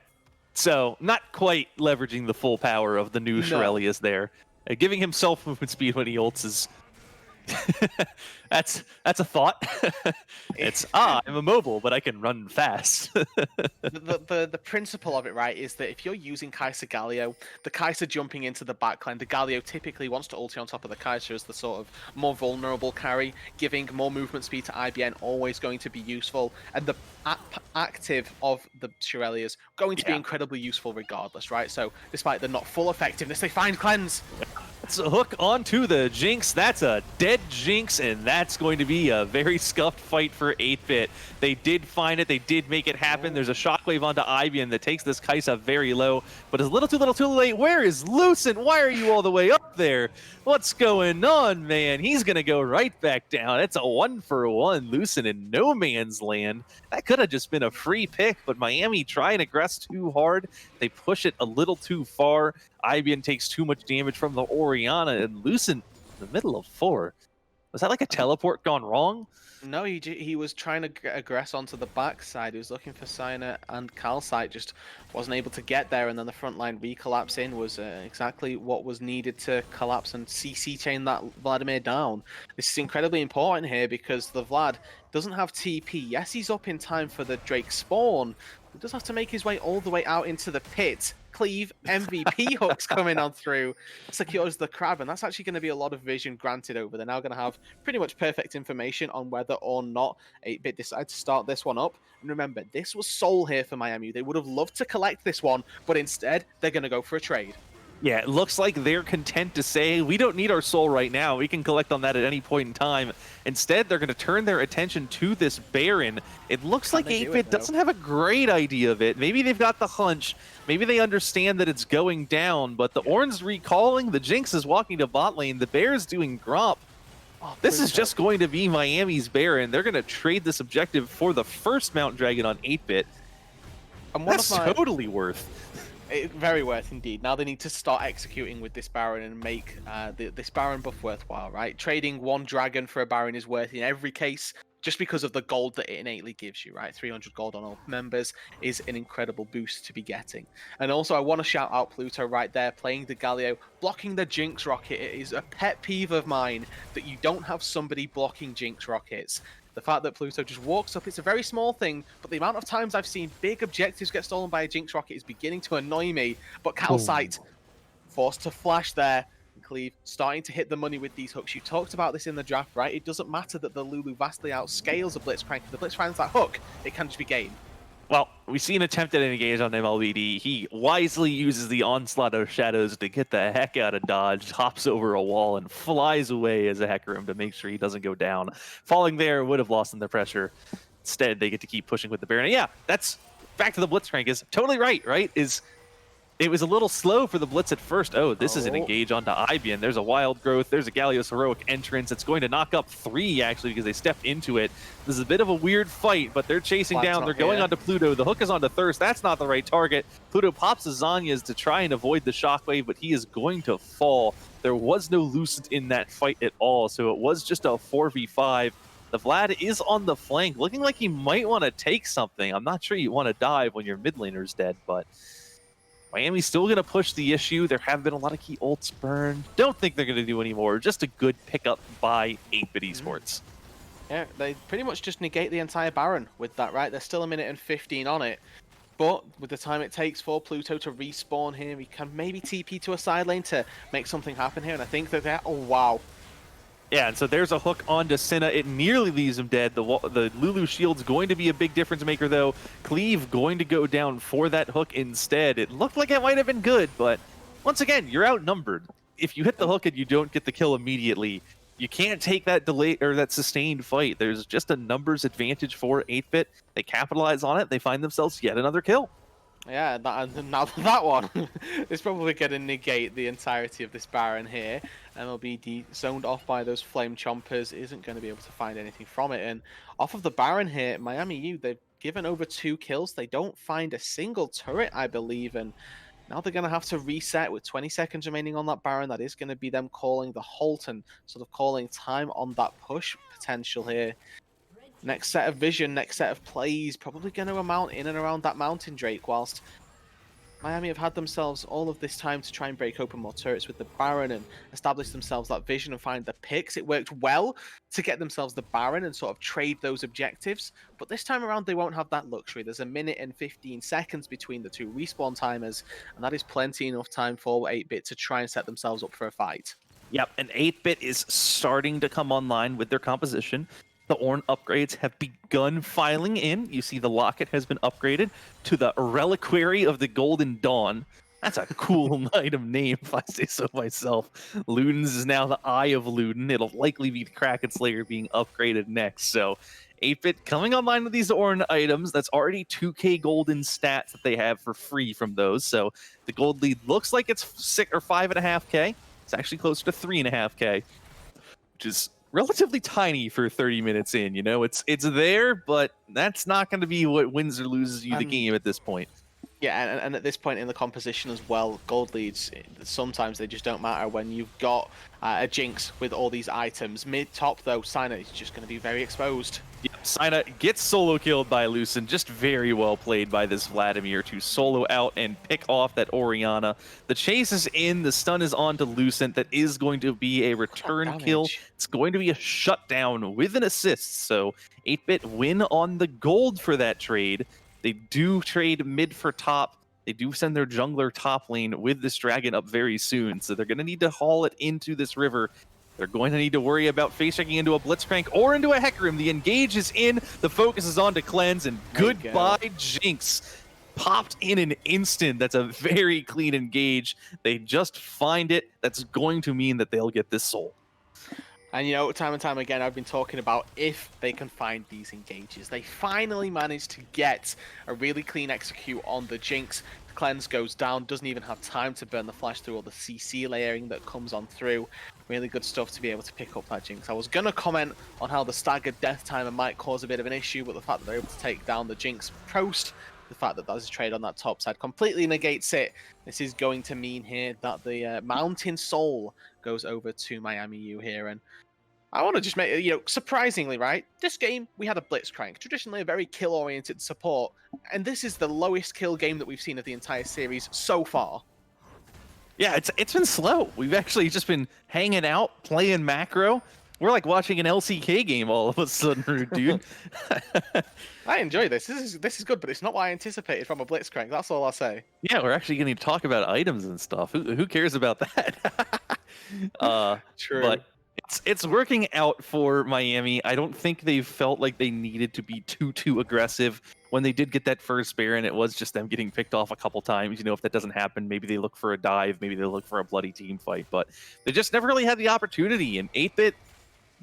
So, not quite leveraging the full power of the new Shirelia's there. Giving himself movement speed when he ults is... that's a thought. It's I'm immobile, but I can run fast. the principle of it, right, is that if you're using Kai'Sa Galio, the Kai'Sa jumping into the backline, the Galio typically wants to ulti on top of the Kai'Sa as the sort of more vulnerable carry, giving more movement speed to IBN, always going to be useful, and the active of the Shirelia's going to be incredibly useful regardless, right? So despite the not full effectiveness, they find cleanse. It's a hook onto the Jinx. That's a dead Jinx, and that's going to be a very scuffed fight for 8-Bit. They did find it. They did make it happen. There's a shockwave onto Ibian that takes this Kai'Sa very low, but it's a little too late. Where is Lucent? Why are you all the way up there? What's going on, man? He's going to go right back down. It's a 1-for-1 Lucent in no man's land. That could have just been a free pick, but Miami try and aggress too hard. They push it a little too far. Ibian takes too much damage from the Orianna, and Lucent in the middle of 4. Was that like a teleport gone wrong? No, he was trying to aggress onto the backside. He was looking for Cyna and Calcite, just wasn't able to get there, and then the front line recollapse in was exactly what was needed to collapse and CC chain that Vladimir down. This is incredibly important here because the Vlad doesn't have TP. Yes, he's up in time for the Drake spawn. He does have to make his way all the way out into the pit. Cleave MVP hooks coming on through, secures the crab, and that's actually going to be a lot of vision granted over. They're now going to have pretty much perfect information on whether or not 8-Bit decide to start this one up. And remember, this was Soul here for Miami. They would have loved to collect this one, but instead, they're going to go for a trade. Yeah, it looks like they're content to say, we don't need our soul right now. We can collect on that at any point in time. Instead, they're going to turn their attention to this Baron. It looks like 8-Bit doesn't have a great idea of it. Maybe they've got the hunch. Maybe they understand that it's going down, but the Ornn's recalling. The Jinx is walking to bot lane. The Bear's doing Gromp. This is just going to be Miami's Baron. They're going to trade this objective for the first Mount Dragon on 8-Bit. And that's totally worth. Very worth indeed. Now they need to start executing with this Baron and make this Baron buff worthwhile, right? Trading one dragon for a Baron is worth in every case, just because of the gold that it innately gives you, right? 300 gold on all members is an incredible boost to be getting. And also, I want to shout out Pluto right there, playing the Galio, blocking the Jinx rocket. It is a pet peeve of mine that you don't have somebody blocking Jinx rockets. The fact that Pluto just walks up, it's a very small thing, but the amount of times I've seen big objectives get stolen by a Jinx rocket is beginning to annoy me. But Calcite, forced to flash there. Cleave starting to hit the money with these hooks. You talked about this in the draft, right? It doesn't matter that the Lulu vastly outscales a Blitzcrank. If the Blitz finds that hook, it can just be game. Well, we see an attempt at an engage on MLBD. He wisely uses the Onslaught of Shadows to get the heck out of dodge, hops over a wall, and flies away as a Hecarim to make sure he doesn't go down. Falling there would have lost in the pressure. Instead, they get to keep pushing with the Baron. And yeah, that's back to the Blitzcrank. Is totally right? It was a little slow for the Blitz at first. Oh, this is an engage onto Ibian. There's a Wild Growth. There's a Galio's Heroic Entrance. It's going to knock up 3, actually, because they stepped into it. This is a bit of a weird fight, but they're chasing down. They're going onto Pluto. The hook is onto Thirst. That's not the right target. Pluto pops a Zanya's to try and avoid the Shockwave, but he is going to fall. There was no Lucent in that fight at all, so it was just a 4v5. The Vlad is on the flank, looking like he might want to take something. I'm not sure you want to dive when your mid laner's dead, but Miami's still going to push the issue. There have been a lot of key ults burned. Don't think they're going to do any more. Just a good pickup by 8-Bit Esports. Yeah, they pretty much just negate the entire Baron with that, right? There's still a minute and 15 on it. But with the time it takes for Pluto to respawn here, he can maybe TP to a side lane to make something happen here. And I think that they're... Oh, wow. Yeah, and so there's a hook onto Senna. It nearly leaves him dead. The Lulu shield's going to be a big difference maker, though. Cleave going to go down for that hook instead. It looked like it might have been good, but once again, you're outnumbered. If you hit the hook and you don't get the kill immediately, you can't take that delay or that sustained fight. There's just a numbers advantage for 8-Bit. They capitalize on it. They find themselves yet another kill. Yeah, now that one is probably going to negate the entirety of this Baron here. MLB zoned off by those Flame Chompers, isn't going to be able to find anything from it. And off of the Baron here, Miami U, they've given over 2 kills. They don't find a single turret, I believe. And now they're going to have to reset with 20 seconds remaining on that Baron. That is going to be them calling the halt and sort of calling time on that push potential here. Next set of vision, next set of plays, probably going to amount in and around that Mountain Drake, whilst Miami have had themselves all of this time to try and break open more turrets with the Baron and establish themselves that vision and find the picks. It worked well to get themselves the Baron and sort of trade those objectives, but this time around they won't have that luxury. There's a minute and 15 seconds between the 2 respawn timers, and that is plenty enough time for 8-Bit to try and set themselves up for a fight. Yep, and 8-Bit is starting to come online with their composition. The Ornn upgrades have begun filing in. You see the Locket has been upgraded to the Reliquary of the Golden Dawn. That's a cool item name, if I say so myself. Luden's is now the Eye of Luden. It'll likely be the Kraken Slayer being upgraded next. So 8-Bit coming online with these Ornn items. That's already 2k golden stats that they have for free from those. So the gold lead looks like it's 6 or 5.5k. It's actually closer to 3.5k, which is relatively tiny for 30 minutes in. You know, it's there, but that's not going to be what wins or loses you the game at this point. Yeah, and at this point in the composition as well, gold leads, sometimes they just don't matter when you've got a Jinx with all these items. Mid-top, though, Sina is just going to be very exposed. Yep, Sina gets solo killed by Lucent. Just very well played by this Vladimir to solo out and pick off that Orianna. The chase is in. The stun is on to Lucent. That is going to be a return kill. It's going to be a shutdown with an assist. So 8-Bit win on the gold for that trade. They do trade mid for top. they do send their jungler top lane with this dragon up very soon, so they're going to need to haul it into this river. They're going to need to worry about face-checking into a Blitzcrank or into a Hecarim. The engage is in, the focus is on to cleanse, and goodbye Jinx. Popped in an instant. That's a very clean engage. They just find it. That's going to mean that they'll get this soul. And you know, time and time again, I've been talking about if they can find these engages. They finally managed to get a really clean execute on the Jinx. The cleanse goes down, doesn't even have time to burn the flash through all the CC layering that comes on through. Really good stuff to be able to pick up that Jinx. I was going to comment on how the staggered death timer might cause a bit of an issue, but the fact that they're able to take down the Jinx post, the fact that there's a trade on that top side completely negates it. This is going to mean here that the Mountain Soul goes over to Miami U here, and I want to just make, you know, surprisingly, right? This game, we had a Blitzcrank, traditionally a very kill-oriented support, and this is the lowest kill game that we've seen of the entire series so far. Yeah, it's been slow. We've actually just been hanging out, playing macro. We're like watching an LCK game all of a sudden, dude. I enjoy this. This is good, but it's not what I anticipated from a Blitzcrank. That's all I'll say. Yeah, we're actually going to talk about items and stuff. Who cares about that? True. But it's working out for Miami. I don't think they've felt like they needed to be too aggressive. When they did get that first Baron, it was just them getting picked off a couple times. You know, if that doesn't happen, maybe they look for a dive, maybe they look for a bloody team fight, but they just never really had the opportunity. And 8-Bit,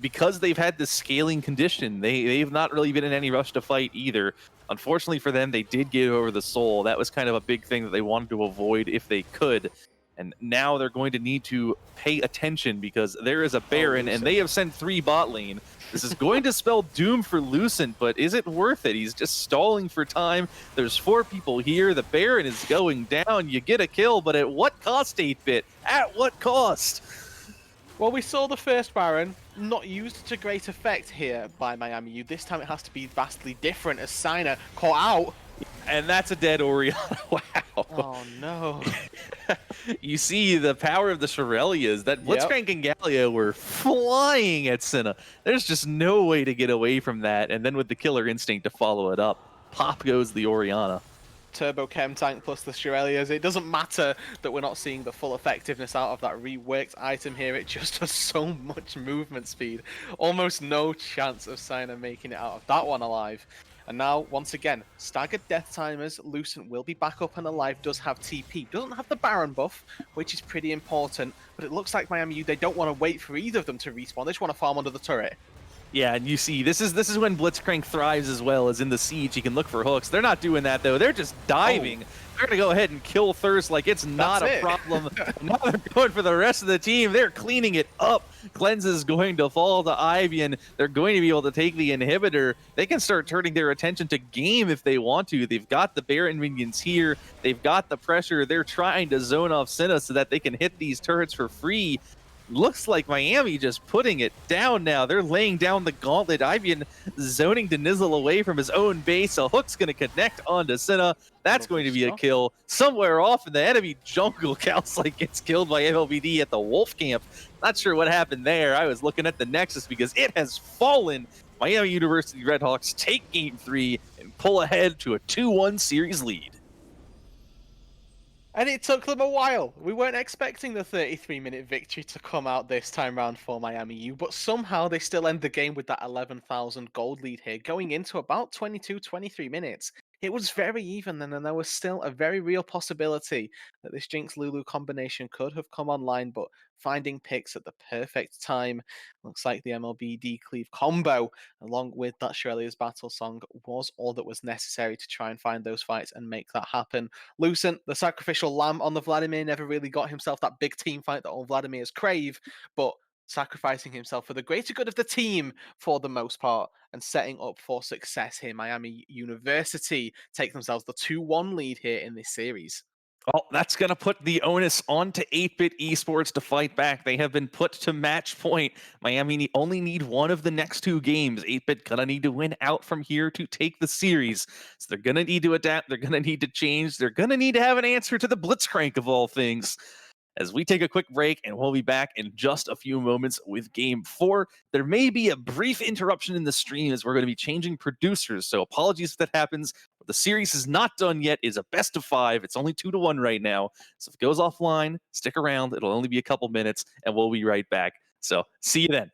because they've had this scaling condition, they've not really been in any rush to fight either. Unfortunately for them, they did get over the soul. That was kind of a big thing that they wanted to avoid if they could. And now they're going to need to pay attention because there is a Baron, and they have sent 3 bot lane. This is going to spell doom for Lucent, but is it worth it? He's just stalling for time. There's 4 people here. The Baron is going down. You get a kill, but at what cost, 8-Bit? At what cost? Well, we saw the first Baron not used to great effect here by Miami U. This time it has to be vastly different as Sina caught out. And that's a dead Orianna. Wow. Oh, no. You see the power of the Shirelias. That Blitzcrank and Galio were flying at Senna. There's just no way to get away from that. And then with the killer instinct to follow it up, pop goes the Orianna. Turbo Chem Tank plus the Shirelias. It doesn't matter that we're not seeing the full effectiveness out of that reworked item here. It just has so much movement speed. Almost no chance of Sina making it out of that one alive. And now, once again, staggered death timers. Lucent will be back up and alive, does have TP. Doesn't have the Baron buff, which is pretty important. But it looks like Miami U, they don't want to wait for either of them to respawn. They just want to farm under the turret. Yeah, and you see, this is when Blitzcrank thrives as well as in the siege. He can look for hooks. They're not doing that, though. They're just diving. They're going to go ahead and kill Thirst like it's not a problem. Now they're going for the rest of the team. They're cleaning it up. Cleanse is going to fall to Ivian. They're going to be able to take the inhibitor. They can start turning their attention to game if they want to. They've got the Baron minions here. They've got the pressure. They're trying to zone off Senna so that they can hit these turrets for free. Looks like Miami just putting it down now. They're laying down the gauntlet. Ivian zoning to Nizzle away from his own base. A hook's going to connect onto Senna. That's going to be a kill. Somewhere off in the enemy jungle, Calcite gets killed by MLBD at the Wolf Camp. Not sure what happened there. I was looking at the Nexus because it has fallen. Miami University Redhawks take Game 3 and pull ahead to a 2-1 series lead. And it took them a while. We weren't expecting the 33-minute victory to come out this time round for Miami U, but somehow they still end the game with that 11,000 gold lead here, going into about 22, 23 minutes. It was very even, and then there was still a very real possibility that this Jinx Lulu combination could have come online, but finding picks at the perfect time. Looks like the MLB Cleave combo, along with that Shirley's battle song, was all that was necessary to try and find those fights and make that happen. Lucent, the sacrificial lamb on the Vladimir, never really got himself that big team fight that all Vladimirs crave, but sacrificing himself for the greater good of the team for the most part and setting up for success here. Miami University take themselves the 2-1 lead here in this series. Well, that's going to put the onus onto 8-Bit Esports to fight back. They have been put to match point. Miami only need one of the next 2 games. 8-Bit going to need to win out from here to take the series. So they're going to need to adapt. They're going to need to change. They're going to need to have an answer to the Blitzcrank of all things. as we take a quick break, and we'll be back in just a few moments with Game 4. There may be a brief interruption in the stream as we're going to be changing producers, so apologies if that happens. But the series is not done yet. It's a best of 5. It's only 2-1 right now. So if it goes offline, stick around. It'll only be a couple minutes, and we'll be right back. So see you then.